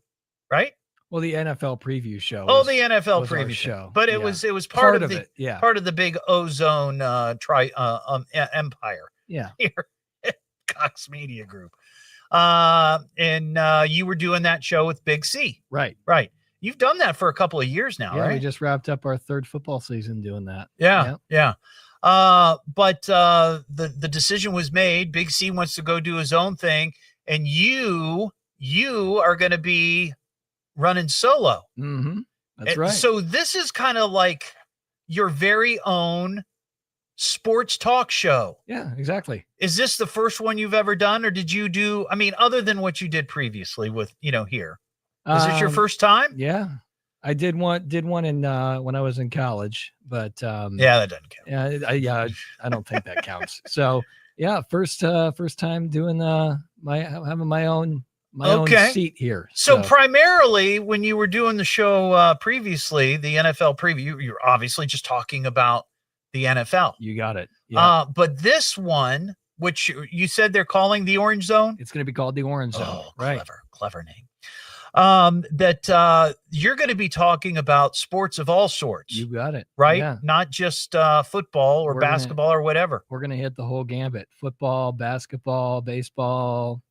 right? Well, the NFL preview show. The NFL preview show. But it was part of it. Yeah. Part of the big Ozone empire. Yeah. Here at Cox Media Group. And you were doing that show with Big C. Right. Right. You've done that for a couple of years now, right? We just wrapped up our 3rd football season doing that. Yeah. But the decision was made. Big C wants to go do his own thing, and you are going to be running solo. Mm-hmm. That's right. So this is kind of like your very own sports talk show. Yeah, exactly. Is this the first one you've ever done, or did you do? I mean, other than what you did previously with here, is it your first time? Yeah. I did one in when I was in college, but that doesn't count. I don't think that counts. So yeah, first time doing having my own seat here. So primarily when you were doing the show previously, the NFL preview, you're obviously just talking about the NFL. You got it. Yeah. But this one, which you said they're calling the Orange Zone, it's going to be called the Orange Zone. Oh, right. Clever name. That you're going to be talking about sports of all sorts. You got it. Right? Yeah. Not just football or basketball or whatever. We're going to hit the whole gambit. Football, basketball, baseball,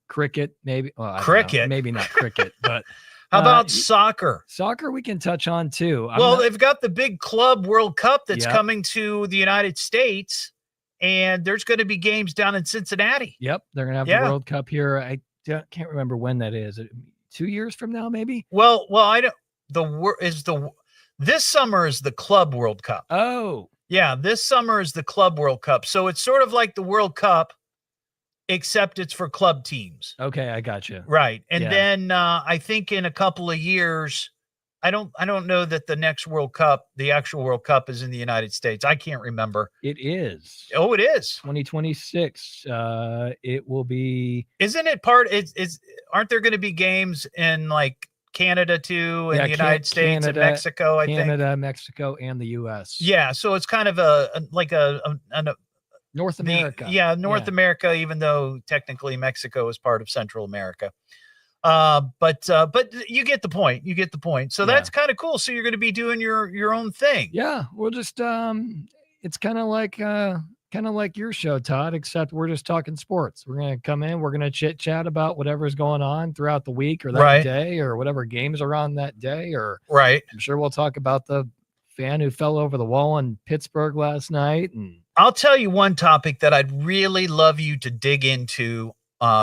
cricket, maybe. Well, cricket? Maybe not cricket, but how about soccer? Soccer we can touch on too. They've got the big Club World Cup that's coming to the United States, and there's going to be games down in Cincinnati. Yep, they're going to have the World Cup here. I can't remember when that is. 2 years from now, maybe? Well, I don't. This summer is the Club World Cup. Oh, yeah, this summer is the Club World Cup. So it's sort of like the World Cup, except it's for club teams. Okay, I got you. Right, and then I think in a couple of years, I don't know that the next World Cup, the actual World Cup, is in the United States. I can't remember. It is. Oh, it is 2026. It will be. Isn't it part? Aren't there going to be games in like Canada too, in the United States, and Mexico? I think Canada, Mexico, and the U.S. Yeah, so it's kind of a North America. North America, even though technically Mexico is part of Central America. But you get the point. So that's kind of cool. So you're going to be doing your own thing. Yeah, we'll just it's kind of like your show, Todd, except we're just talking sports. We're going to come in, we're going to chit chat about whatever's going on throughout the week or that day, or whatever games are on that day, or I'm sure we'll talk about the fan who fell over the wall in Pittsburgh last night. And I'll tell you one topic that I'd really love you to dig into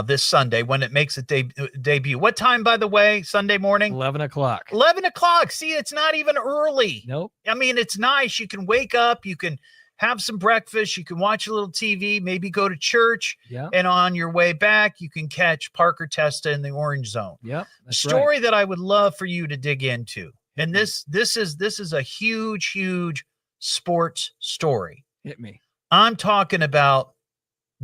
this Sunday when it makes its debut. What time, by the way? Sunday morning? 11 o'clock. 11 o'clock. See, it's not even early. Nope. I mean, it's nice. You can wake up. You can have some breakfast. You can watch a little TV, maybe go to church. Yeah. And on your way back, you can catch Parker Testa in the Orange Zone. Yep. Story that I would love for you to dig into. And this is a huge sports story. Hit me. I'm talking about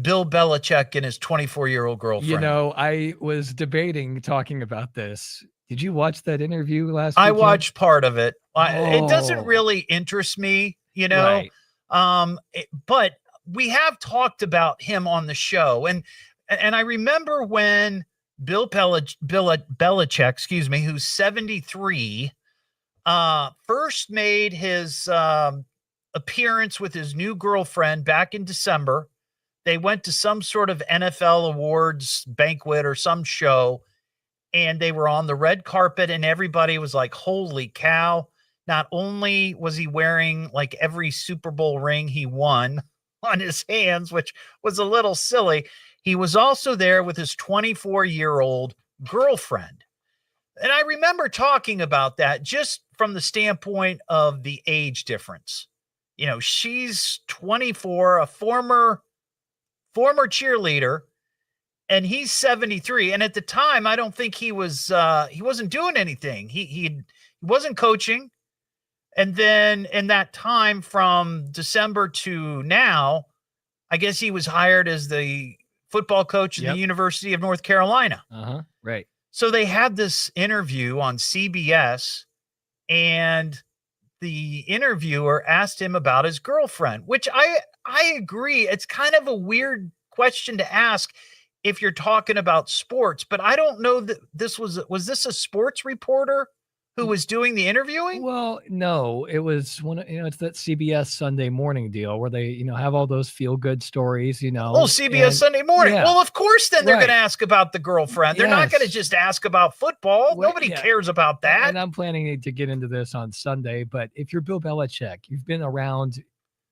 Bill Belichick and his 24-year-old girlfriend. You know, I was debating talking about this. Did you watch that interview last weekend? I watched part of it. It doesn't really interest me, you know. Right. But we have talked about him on the show. And I remember when Bill Belichick, excuse me, who's 73, first made his appearance with his new girlfriend back in December. They went to some sort of NFL awards banquet or some show, and they were on the red carpet, and everybody was like, holy cow. Not only was he wearing like every Super Bowl ring he won on his hands, which was a little silly, he was also there with his 24-year-old girlfriend. And I remember talking about that just from the standpoint of the age difference. You know, she's 24, a former cheerleader, and he's 73. And at the time, I don't think he wasn't doing anything. He wasn't coaching. And then in that time from December to now, I guess he was hired as the football coach at the University of North Carolina. Right. So they had this interview on CBS, and the interviewer asked him about his girlfriend, which I agree. It's kind of a weird question to ask if you're talking about sports, but I don't know that was this a sports reporter who was doing the interviewing? Well, no, it was it's that CBS Sunday morning deal where they, have all those feel good stories, Oh, CBS Sunday morning. Yeah. Well, of course, then they're Right. going to ask about the girlfriend. They're not going to Yes. just ask about football. Well, Nobody yeah. cares about that. And I'm planning to get into this on Sunday, but if you're Bill Belichick, you've been around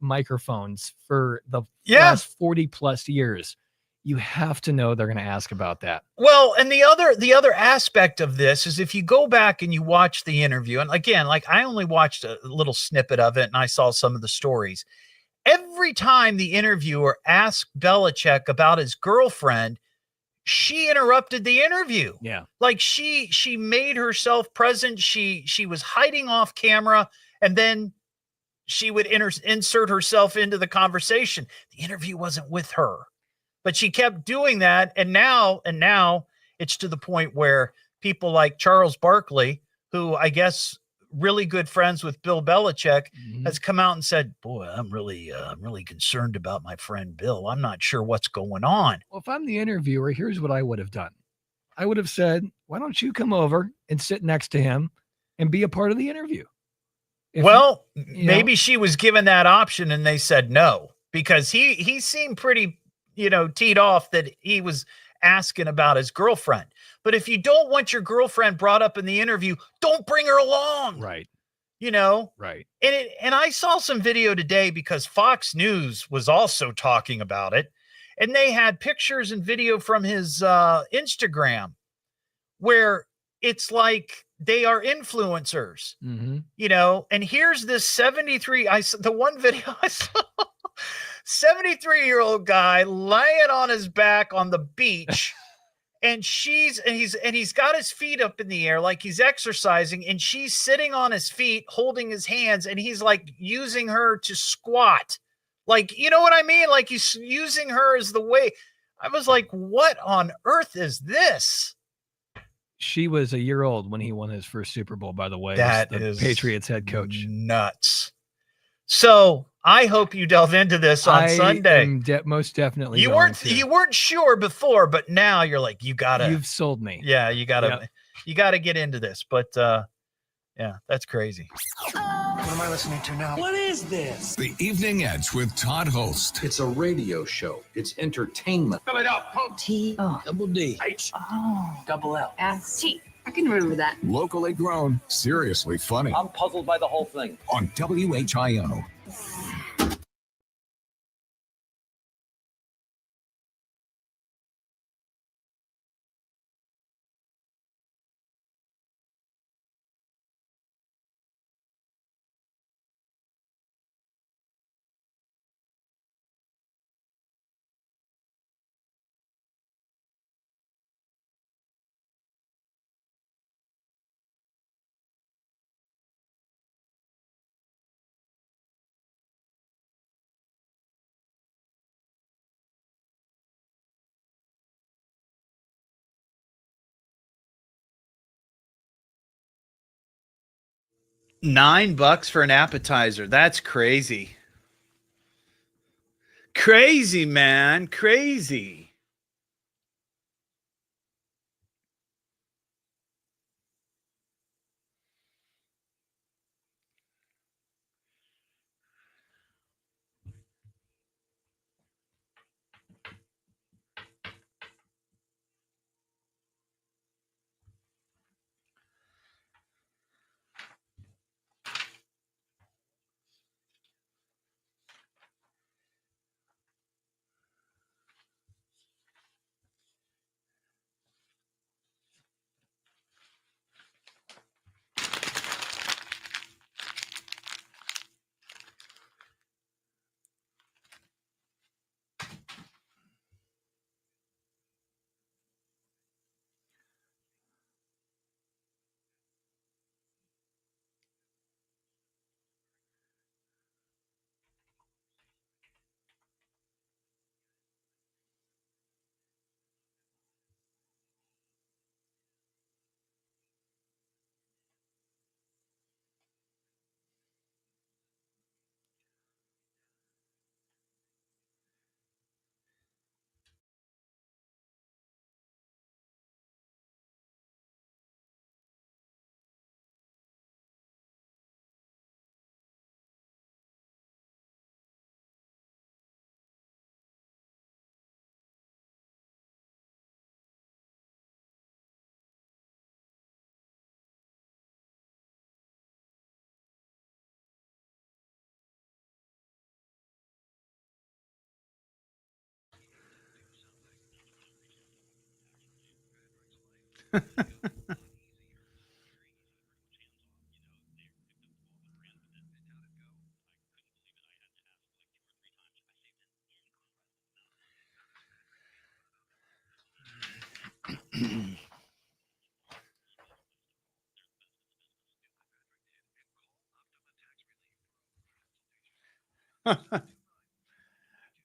microphones for the last 40 plus years. You have to know they're going to ask about that. Well, and the other aspect of this is if you go back and you watch the interview, and again, like I only watched a little snippet of it and I saw some of the stories. Every time the interviewer asked Belichick about his girlfriend, she interrupted the interview. Yeah. Like she made herself present. She was hiding off camera, and then she would insert herself into the conversation. The interview wasn't with her. But she kept doing that, and now it's to the point where people like Charles Barkley, who I guess really good friends with Bill Belichick, has come out and said, "Boy, I'm really concerned about my friend Bill. I'm not sure what's going on." Well, if I'm the interviewer, here's what I would have done. I would have said, "Why don't you come over and sit next to him and be a part of the interview?" Maybe she was given that option, and they said no because he seemed pretty, teed off that he was asking about his girlfriend. But if you don't want your girlfriend brought up in the interview, don't bring her along. Right. Right. And I saw some video today because Fox News was also talking about it. And they had pictures and video from his Instagram where it's like they are influencers, and here's this 73, the one video I saw, 73-year-old guy laying on his back on the beach and he's got his feet up in the air like he's exercising, and she's sitting on his feet holding his hands, and he's like using her to squat. Like, you know what I mean? Like he's using her as the way. I was like, what on earth is this? She was a year old when he won his first Super Bowl, by the way. That as the is Patriots head coach. Nuts. So I hope you delve into this on Sunday. Am most definitely. You weren't sure before, but now you're like, You've sold me. Yeah, you gotta get into this. But yeah, that's crazy. What am I listening to now? What is this? The Evening Edge with Todd Hollst. It's a radio show. It's entertainment. Fill it up. T-O. Double D. H. Oh. Double L. S-T. I can remember that. Locally grown, seriously funny. I'm puzzled by the whole thing. On WHIO. $9 for an appetizer. That's crazy. Crazy, man. Crazy.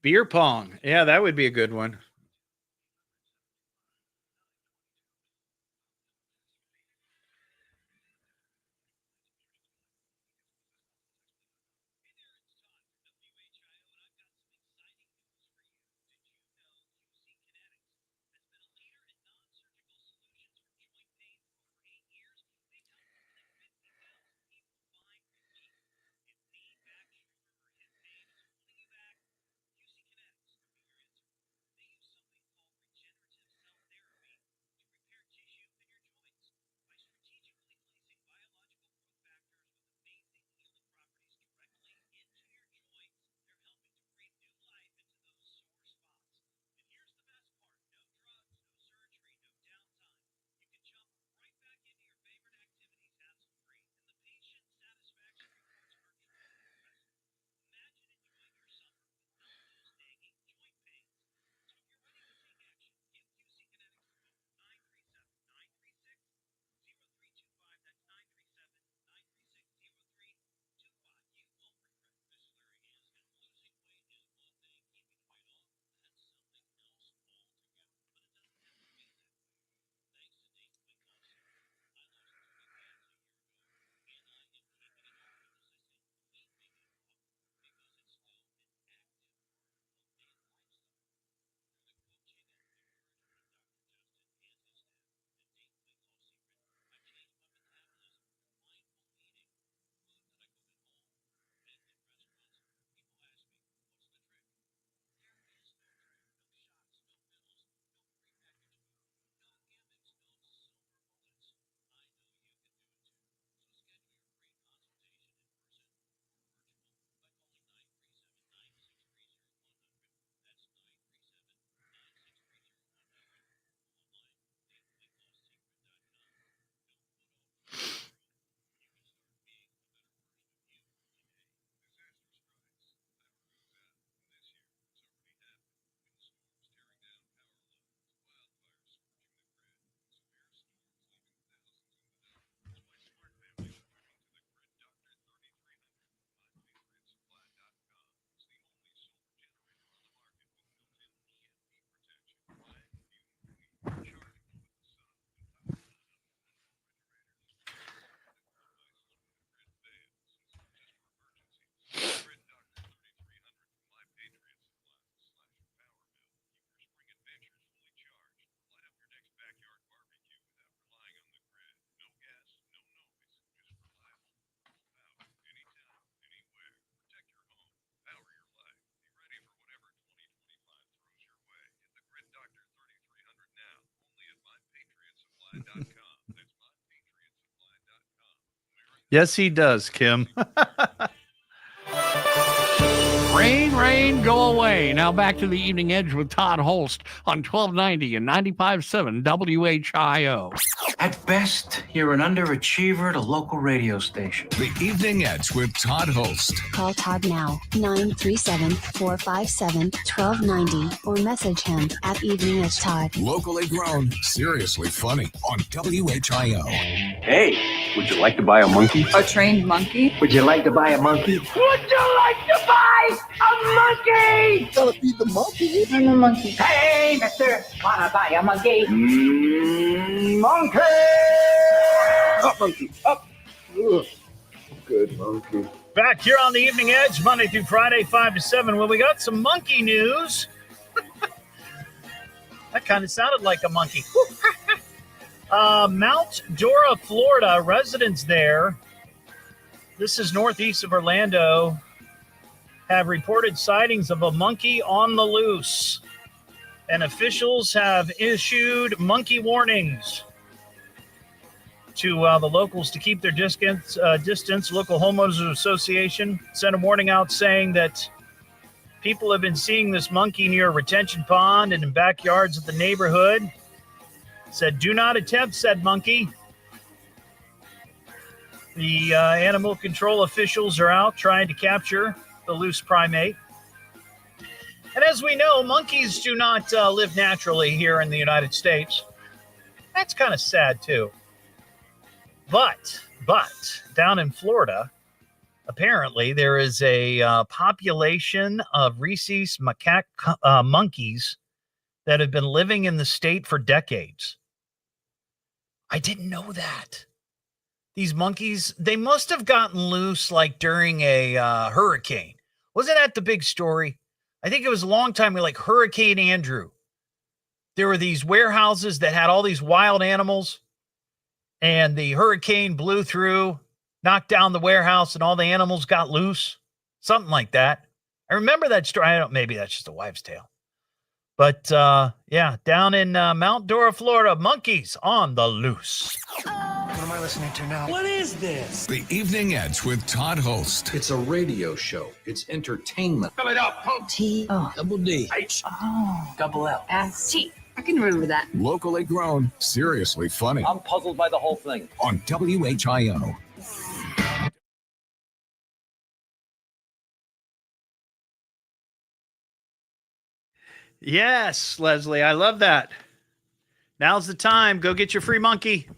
Beer pong. Yeah, that would be a good one. Yes, he does, Kim. Rain, go away. Now back to the Evening Edge with Todd Hollst on 1290 and 95.7 WHIO. At best, you're an underachiever at a local radio station. The Evening Edge with Todd Hollst. Call Todd now, 937-457-1290, or message him at Evening Edge Todd. Locally grown, seriously funny on WHIO. Hey, would you like to buy a monkey? A trained monkey? Would you like to buy a monkey? Would you like to buy a monkey? Gotta feed the monkey. I'm a monkey. Hey, mister, wanna buy a monkey? Monkey! Up, monkey, up. Ugh. Good monkey. Back here on the Evening Edge, Monday through Friday, 5 to 7. Well, we got some monkey news. That kind of sounded like a monkey. Mount Dora, Florida, residents there, this is northeast of Orlando, have reported sightings of a monkey on the loose. And officials have issued monkey warnings to the locals to keep their distance. Local Homeowners Association sent a warning out saying that people have been seeing this monkey near a retention pond and in backyards of the neighborhood. Said, "Do not attempt," said monkey. The animal control officials are out trying to capture the loose primate. And as we know, monkeys do not live naturally here in the United States. That's kind of sad, too. But down in Florida, apparently there is a population of rhesus macaque monkeys that have been living in the state for decades. I didn't know that. These monkeys, they must have gotten loose like during a hurricane. Wasn't that the big story? I think it was a long time ago, like Hurricane Andrew. There were these warehouses that had all these wild animals, and the hurricane blew through, knocked down the warehouse, and all the animals got loose. Something like that. I remember that story. Maybe that's just a wives' tale. But, yeah, down in Mount Dora, Florida, monkeys on the loose. What am I listening to now? What is this? The Evening Edge with Todd Hollst. It's a radio show. It's entertainment. Fill it up. Double D. Double L. S-T. I can remember that. Locally grown, seriously funny. I'm puzzled by the whole thing. On WHIO. Yes, Leslie, I love that. Now's the time. Go get your free monkey.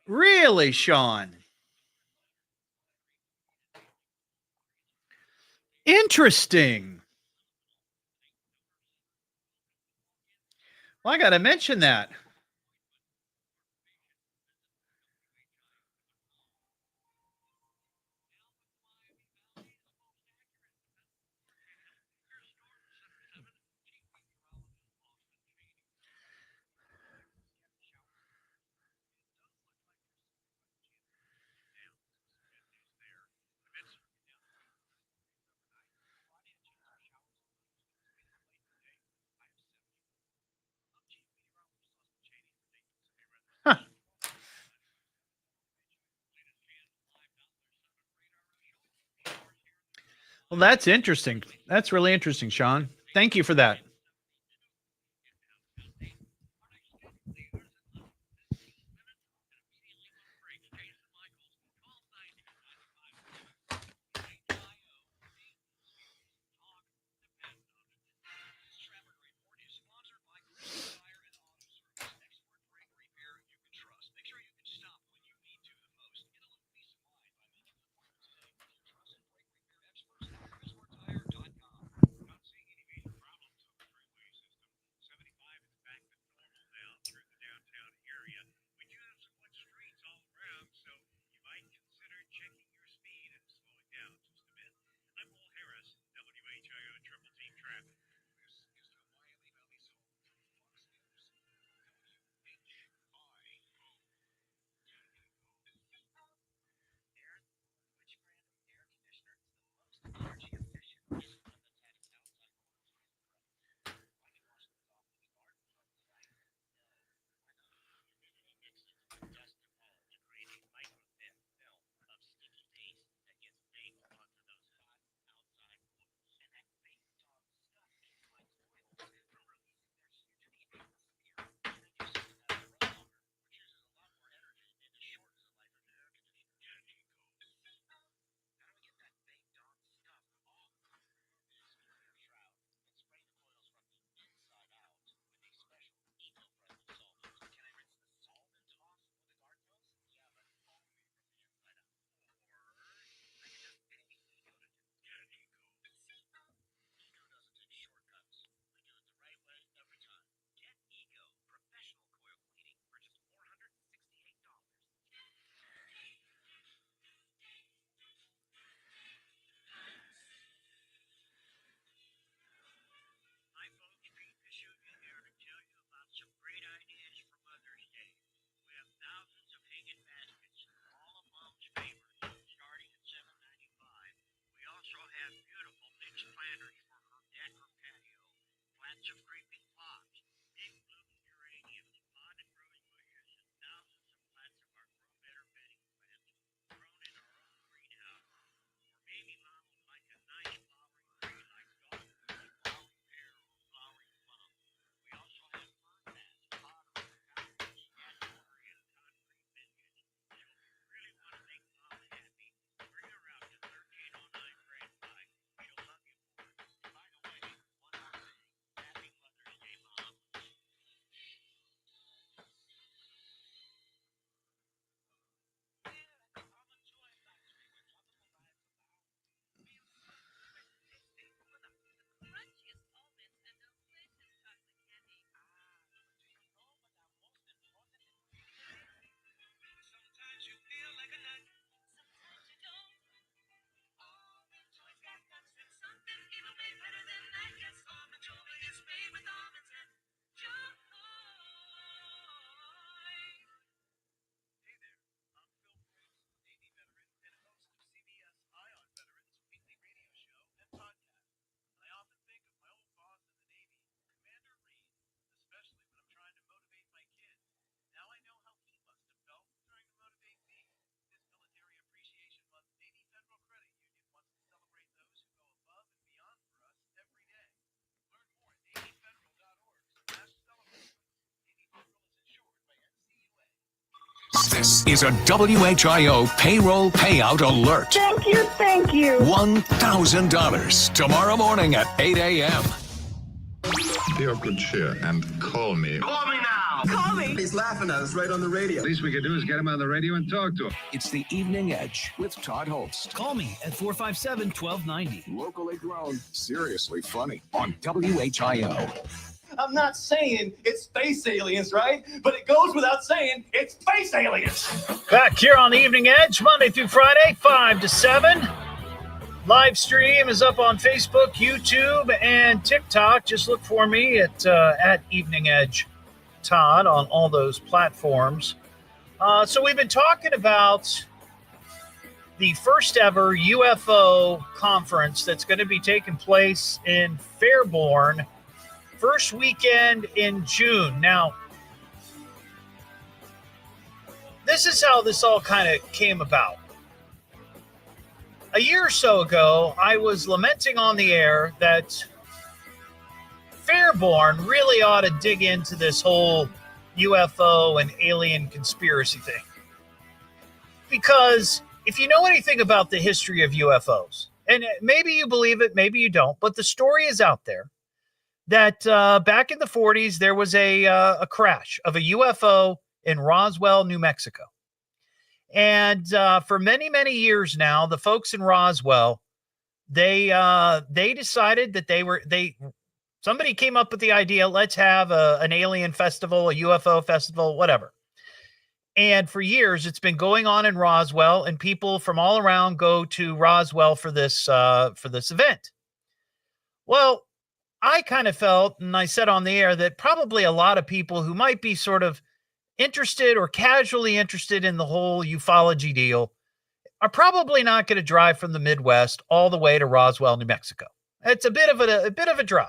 Really, Sean? Interesting. Well, I got to mention that. Well, that's interesting. That's really interesting, Sean. Thank you for that. This is a WHIO payroll payout alert. Thank you, thank you. $1,000 tomorrow morning at 8 a.m. Be of good cheer and call me. Call me now. Call me. He's laughing at us right on the radio. Least we could do is get him on the radio and talk to him. It's the Evening Edge with Todd Hollst. Call me at 457-1290. Locally grown, seriously funny on WHIO. I'm not saying it's space aliens, right? But it goes without saying it's space aliens. Back here on the Evening Edge, Monday through Friday, 5 to 7. Live stream is up on Facebook, YouTube, and TikTok. Just look for me at Evening Edge Todd on all those platforms. So we've been talking about the first ever UFO conference that's going to be taking place in Fairborn, first weekend in June. Now, this is how this all kind of came about. A year or so ago, I was lamenting on the air that Fairborn really ought to dig into this whole UFO and alien conspiracy thing. Because if you know anything about the history of UFOs, and maybe you believe it, maybe you don't, but the story is out there that back in the 40s, there was a crash of a UFO in Roswell, New Mexico. And for many, many years now, the folks in Roswell, they decided that somebody came up with the idea, let's have an alien festival, a UFO festival, whatever. And for years, it's been going on in Roswell, and people from all around go to Roswell for this event. Well, I kind of felt, and I said on the air, that probably a lot of people who might be sort of interested or casually interested in the whole ufology deal are probably not going to drive from the Midwest all the way to Roswell, New Mexico. It's a bit of a drive.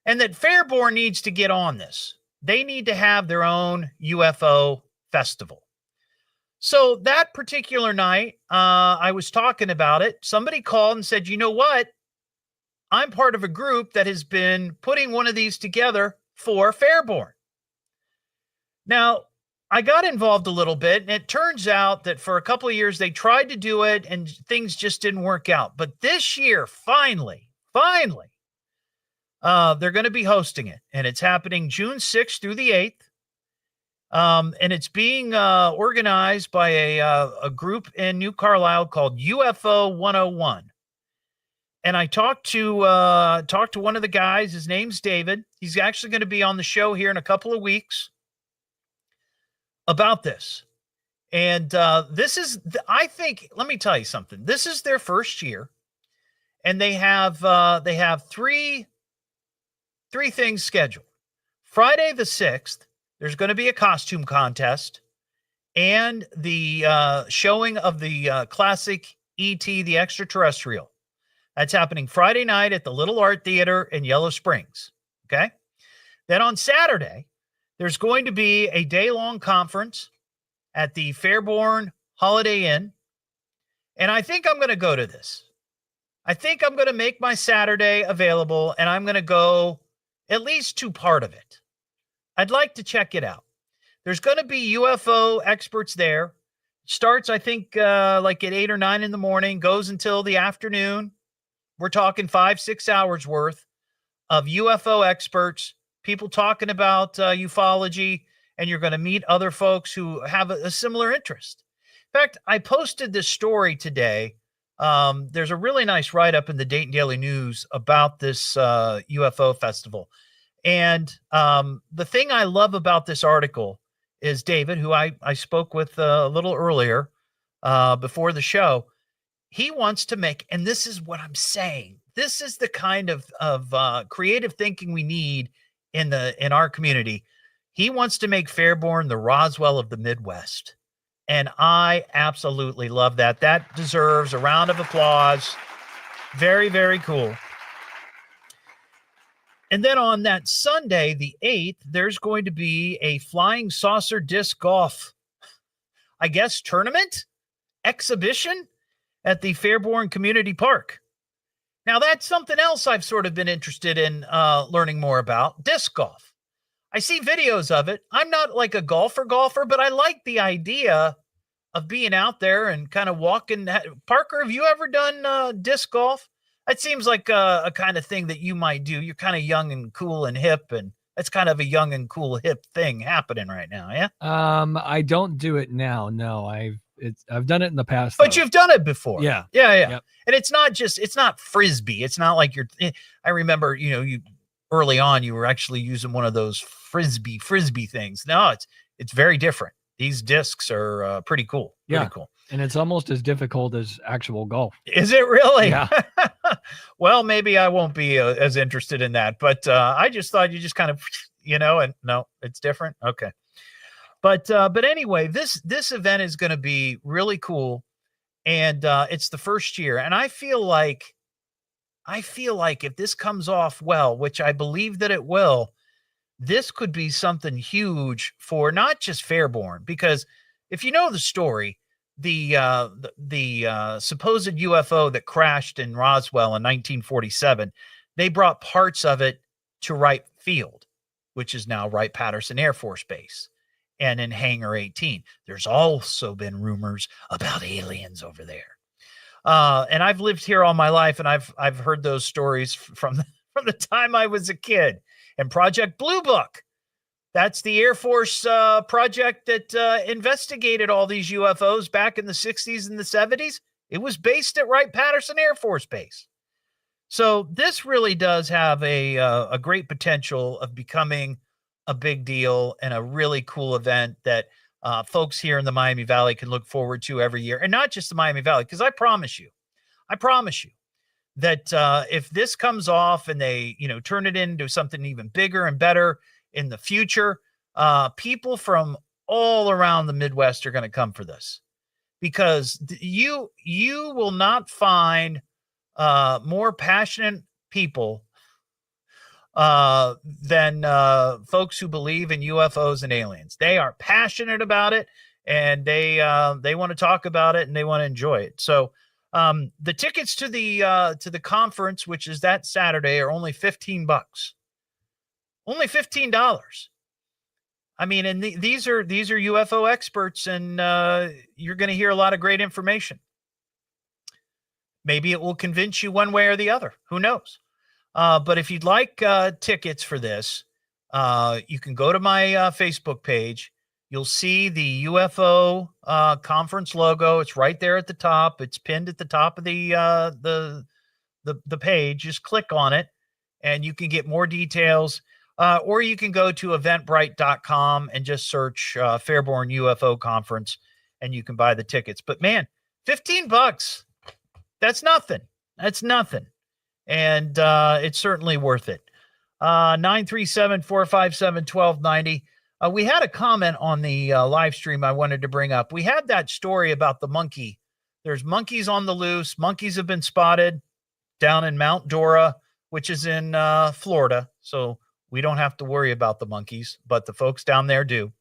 And that Fairborn needs to get on this. They need to have their own UFO festival. So that particular night, I was talking about it. Somebody called and said, you know what? I'm part of a group that has been putting one of these together for Fairborn. Now, I got involved a little bit, and it turns out that for a couple of years, they tried to do it, and things just didn't work out. But this year, finally, they're going to be hosting it, and it's happening June 6th through the 8th. And it's being organized by a group in New Carlisle called UFO 101. And I talked to one of the guys. His name's David. He's actually going to be on the show here in a couple of weeks about this. And this is, I think, let me tell you something. This is their first year, and they have three things scheduled. Friday the 6th, there's going to be a costume contest and the showing of the classic E.T. the Extraterrestrial. That's happening Friday night at the Little Art Theater in Yellow Springs. Okay. Then on Saturday, there's going to be a day-long conference at the Fairborn Holiday Inn. And I think I'm going to go to this. I think I'm going to make my Saturday available, and I'm going to go at least to part of it. I'd like to check it out. There's going to be UFO experts there. Starts, I think, like at 8 or 9 in the morning, goes until the afternoon. We're talking 5-6 hours worth of UFO experts, people talking about ufology, and you're going to meet other folks who have a similar interest. In fact, I posted this story today. There's a really nice write-up in the Dayton Daily News about this UFO festival. And the thing I love about this article is David, who I spoke with a little earlier before the show. He wants to make, and this is what I'm saying, this is the kind of creative thinking we need in our community. He wants to make Fairborn the Roswell of the Midwest. And I absolutely love that. That deserves a round of applause. Very, very cool. And then on that Sunday, the 8th, there's going to be a flying saucer disc golf, I guess, tournament exhibition at the Fairborn Community Park. Now, that's something else I've sort of been interested in learning more about, disc golf. I see videos of it. I'm not like a golfer, but I like the idea of being out there and kind of walking. Parker, have you ever done disc golf? That seems like a kind of thing that you might do. You're kind of young and cool and hip, and that's kind of a young and cool hip thing happening right now. Yeah. I don't do it now. No, I've done it in the past. But you've done it before. Yeah. Yep. And it's not Frisbee. It's not like I remember, you early on, you were actually using one of those Frisbee things. No, it's very different. These discs are pretty cool. Pretty cool. And it's almost as difficult as actual golf. Is it really? Yeah. Well, maybe I won't be as interested in that, but I just thought you just kind of, and no, it's different. Okay. But anyway, this event is going to be really cool. And it's the first year. And I feel like if this comes off well, which I believe that it will, this could be something huge for not just Fairborn, because if you know the story, the supposed UFO that crashed in Roswell in 1947, they brought parts of it to Wright Field, which is now Wright-Patterson Air Force Base, and in Hangar 18. There's also been rumors about aliens over there. And I've lived here all my life, and I've heard those stories from the time I was a kid. And Project Blue Book, that's the Air Force project that investigated all these UFOs back in the 60s and the 70s. It was based at Wright-Patterson Air Force Base. So this really does have a great potential of becoming a big deal and a really cool event that folks here in the Miami Valley can look forward to every year. And not just the Miami Valley, because I promise you that if this comes off and they, turn it into something even bigger and better in the future, people from all around the Midwest are going to come for this, because you will not find more passionate people than folks who believe in UFOs and aliens. They are passionate about it, and they want to talk about it, and they want to enjoy it. So the tickets to the conference, which is that Saturday, are only $15. Only $15. I mean, and these are UFO experts, and you're going to hear a lot of great information. Maybe it will convince you one way or the other. Who knows? But if you'd like tickets for this, you can go to my Facebook page. You'll see the UFO conference logo. It's right there at the top. It's pinned at the top of the page. Just click on it, and you can get more details. Or you can go to eventbrite.com and just search Fairborn UFO Conference, and you can buy the tickets. But man, $15, that's nothing. That's nothing. And it's certainly worth it. 937-457-1290. We had a comment on the live stream I wanted to bring up. We had that story about the monkey. There's monkeys on the loose. Monkeys have been spotted down in Mount Dora, which is in Florida. So we don't have to worry about the monkeys, but the folks down there do.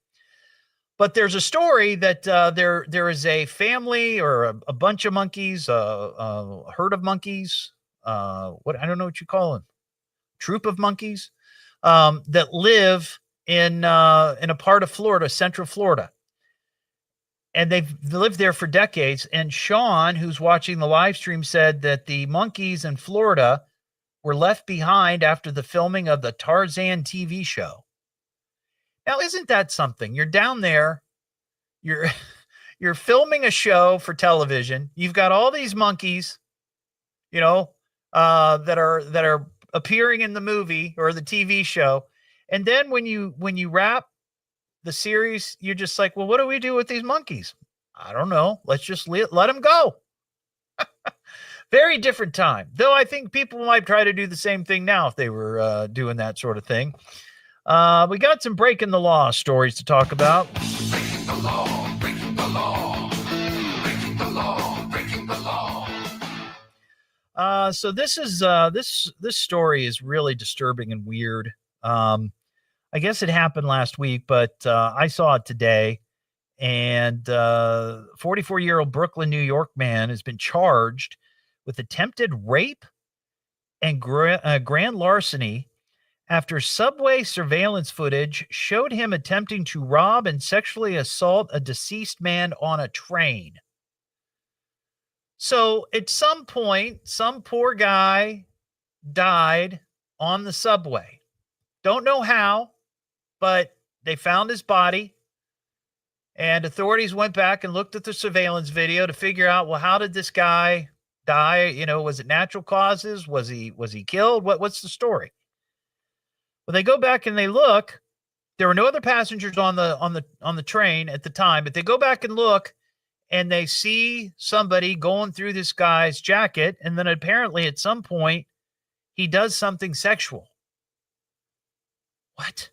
But there's a story that there is a family or a bunch of monkeys, a herd of monkeys, I don't know what you call them, troop of monkeys, that live in a part of Florida, Central Florida. And they've lived there for decades. And Sean, who's watching the live stream, said that the monkeys in Florida were left behind after the filming of the Tarzan TV show. Now, isn't that something? You're down there, you're filming a show for television. You've got all these monkeys, that are appearing in the movie or the TV show. And then when you wrap the series, you're just like, well, what do we do with these monkeys? I don't know. Let's just let them go. Very different time. Though I think people might try to do the same thing now if they were doing that sort of thing. We got some breaking the law stories to talk about. Breaking the law, breaking the law, breaking the law, breaking the law. So this is this story is really disturbing and weird. I guess it happened last week, but I saw it today. And 44-year-old Brooklyn, New York man has been charged with attempted rape and grand larceny after subway surveillance footage showed him attempting to rob and sexually assault a deceased man on a train. So at some point, some poor guy died on the subway. Don't know how, but they found his body, and authorities went back and looked at the surveillance video to figure out, well, how did this guy die? You know, was it natural causes? Was he killed? What's the story? Well, they go back and they look. There were no other passengers on the train at the time, but they go back and look, and they see somebody going through this guy's jacket, and then apparently at some point he does something sexual. What?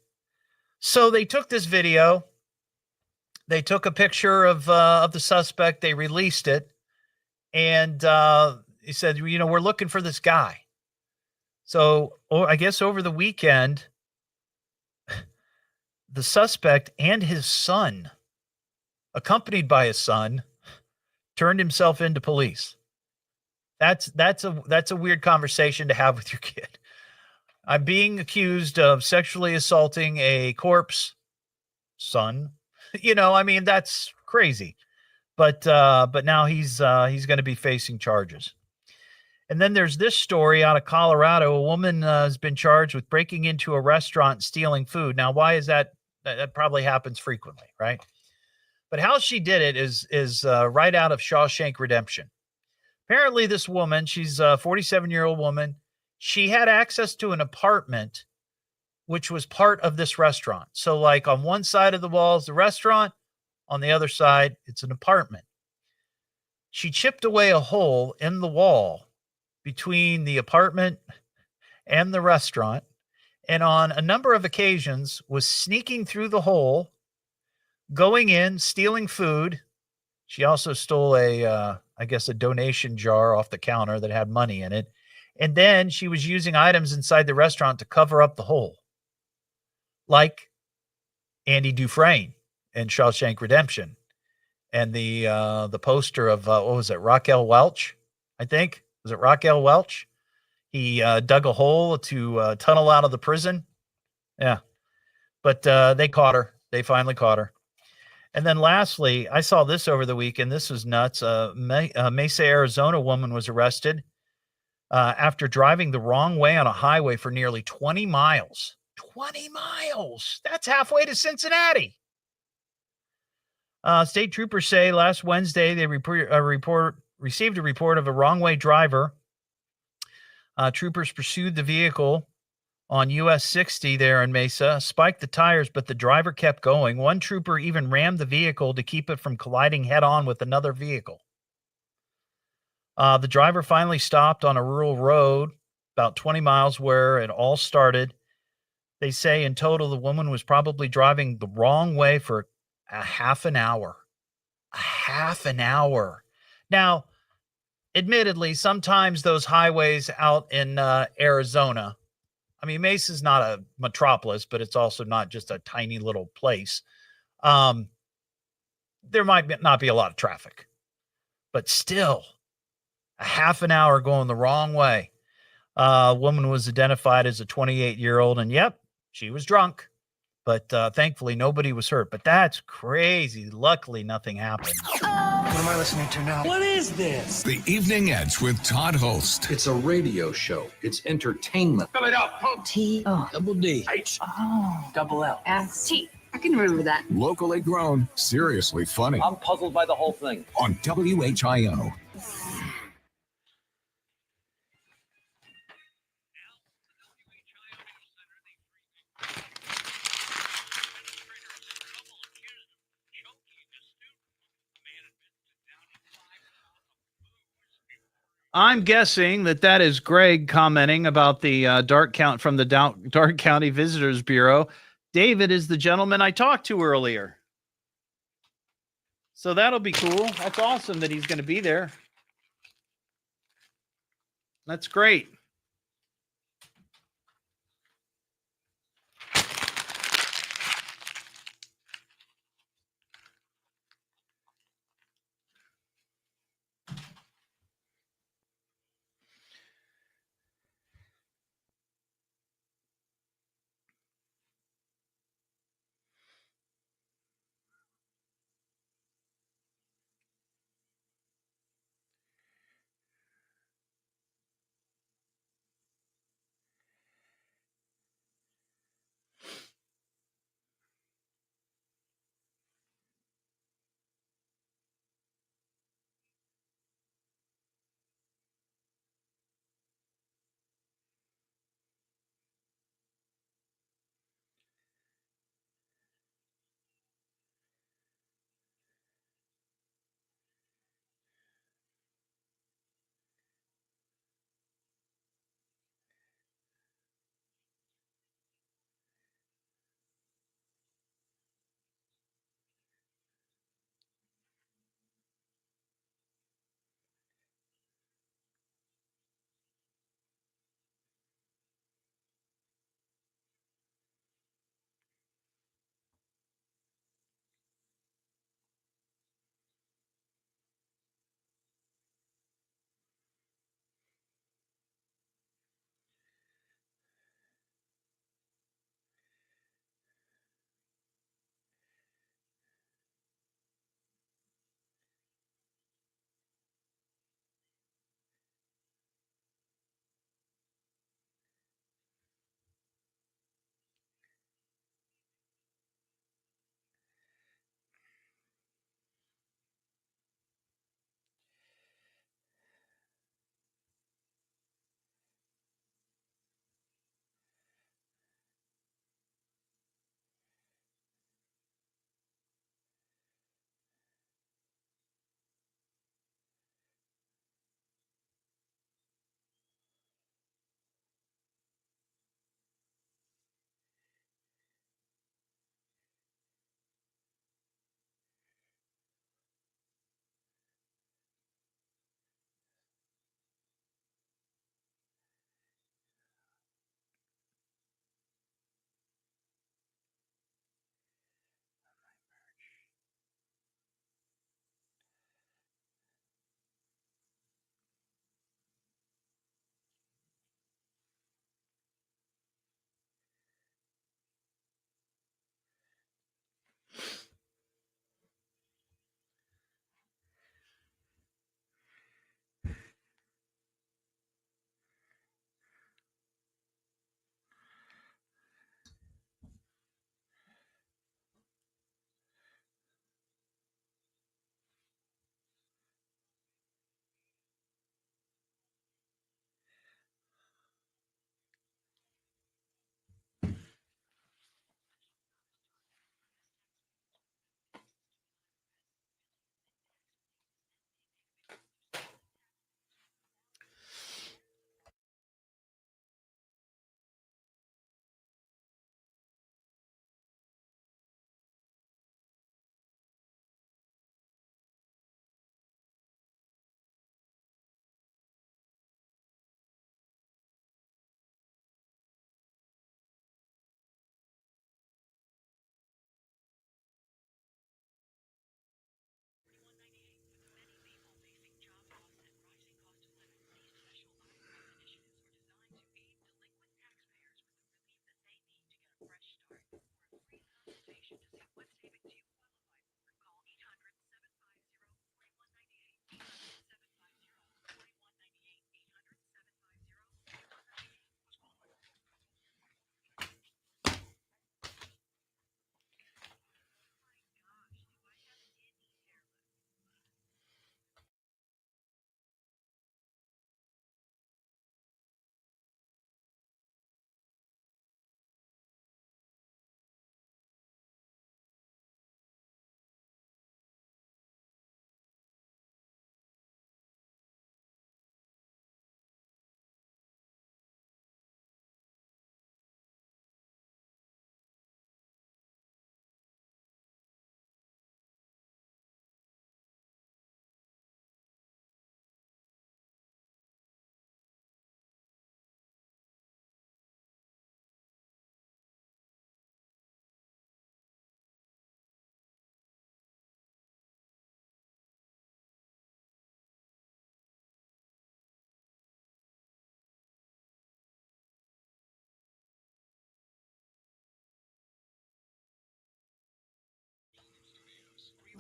So they took this video. They took a picture of the suspect. They released it, and he said, you know, we're looking for this guy. So I guess over the weekend, the suspect and his son, accompanied by his son, turned himself into police. That's a weird conversation to have with your kid. I'm being accused of sexually assaulting a corpse, son. You know, I mean, that's crazy. But now he's going to be facing charges. And then there's this story out of Colorado. A woman has been charged with breaking into a restaurant and stealing food. Now, why is that? That probably happens frequently, right? But how she did it is right out of Shawshank Redemption. Apparently, this woman, she's a 47-year-old woman. She had access to an apartment, which was part of this restaurant. So, like, on one side of the wall is the restaurant. On the other side, it's an apartment. She chipped away a hole in the wall between the apartment and the restaurant, and on a number of occasions was sneaking through the hole, going in, stealing food. She also stole a donation jar off the counter that had money in it. And then she was using items inside the restaurant to cover up the hole, like Andy Dufresne in Shawshank Redemption, and the poster of what was it, Raquel Welch? I think, was it Raquel Welch? He dug a hole to tunnel out of the prison. Yeah, but they caught her. They finally caught her. And then lastly, I saw this over the weekend. This was nuts. Mesa, Arizona woman was arrested after driving the wrong way on a highway for nearly 20 miles. 20 miles. That's halfway to Cincinnati. State troopers say last Wednesday they received a report of a wrong-way driver. Troopers pursued the vehicle on US 60 there in Mesa, spiked the tires, but the driver kept going. One trooper even rammed the vehicle to keep it from colliding head-on with another vehicle. The driver finally stopped on a rural road about 20 miles where it all started. They say in total the woman was probably driving the wrong way for a half an hour. A half an hour. Now, admittedly, sometimes those highways out in Arizona, I mean, Mesa's not a metropolis, but it's also not just a tiny little place. There might not be a lot of traffic, but still, a half an hour going the wrong way. A woman was identified as a 28-year-old, and yep, she was drunk. But thankfully, nobody was hurt. But that's crazy. Luckily, nothing happened. What am I listening to now? What is this? The Evening Edge with Todd Hollst. It's a radio show. It's entertainment. Fill it up. T-O. Double D. H. Oh. Double L. S-T. I can remember that. Locally grown, seriously funny. I'm puzzled by the whole thing. On WHIO. I'm guessing that is Greg commenting about the Dark Count from the Dark County Visitors Bureau. David is the gentleman I talked to earlier. So that'll be cool. That's awesome that he's going to be there. That's great.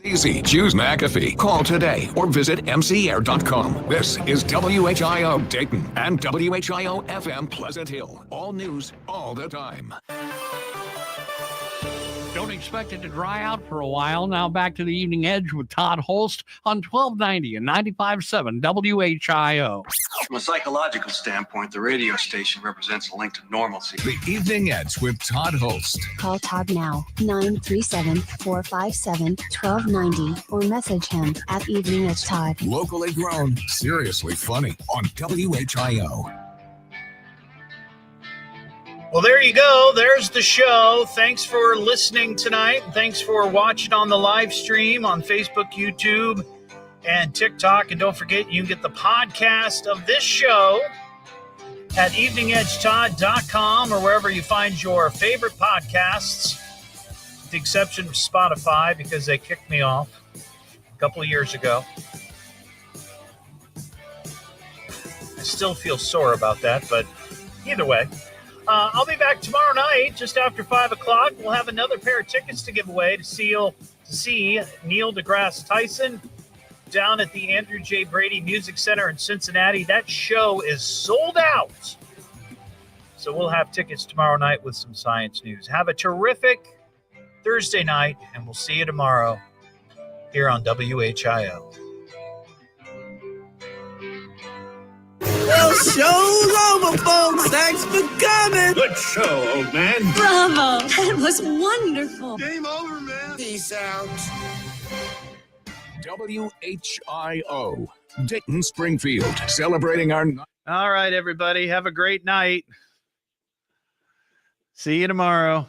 Easy. Choose McAfee. Call today or visit mcair.com. This is WHIO Dayton and WHIO FM Pleasant Hill. All news, all the time. Don't expect it to dry out for a while. Now back to the Evening Edge with Todd Hollst on 1290 and 95.7 WHIO. From a psychological standpoint, the radio station represents a link to normalcy. The Evening Edge with Todd Hollst. Call Todd now, 937-457-1290, or message him at Evening Edge Todd. Locally grown, seriously funny on WHIO. Well, there you go. There's the show. Thanks for listening tonight. Thanks for watching on the live stream on Facebook, YouTube, and TikTok. And don't forget, you can get the podcast of this show at eveningedgetodd.com or wherever you find your favorite podcasts, with the exception of Spotify, because they kicked me off a couple of years ago. I still feel sore about that, but either way. I'll be back tomorrow night, just after 5 o'clock. We'll have another pair of tickets to give away to see Neil deGrasse Tyson down at the Andrew J. Brady Music Center in Cincinnati. That show is sold out. So we'll have tickets tomorrow night with some science news. Have a terrific Thursday night, and we'll see you tomorrow here on WHIO. Well, show's over, folks. Thanks for coming. Good show, old man. Bravo. That was wonderful. Game over, man. Peace out. WHIO, Dayton, Springfield, celebrating our... All right, everybody. Have a great night. See you tomorrow.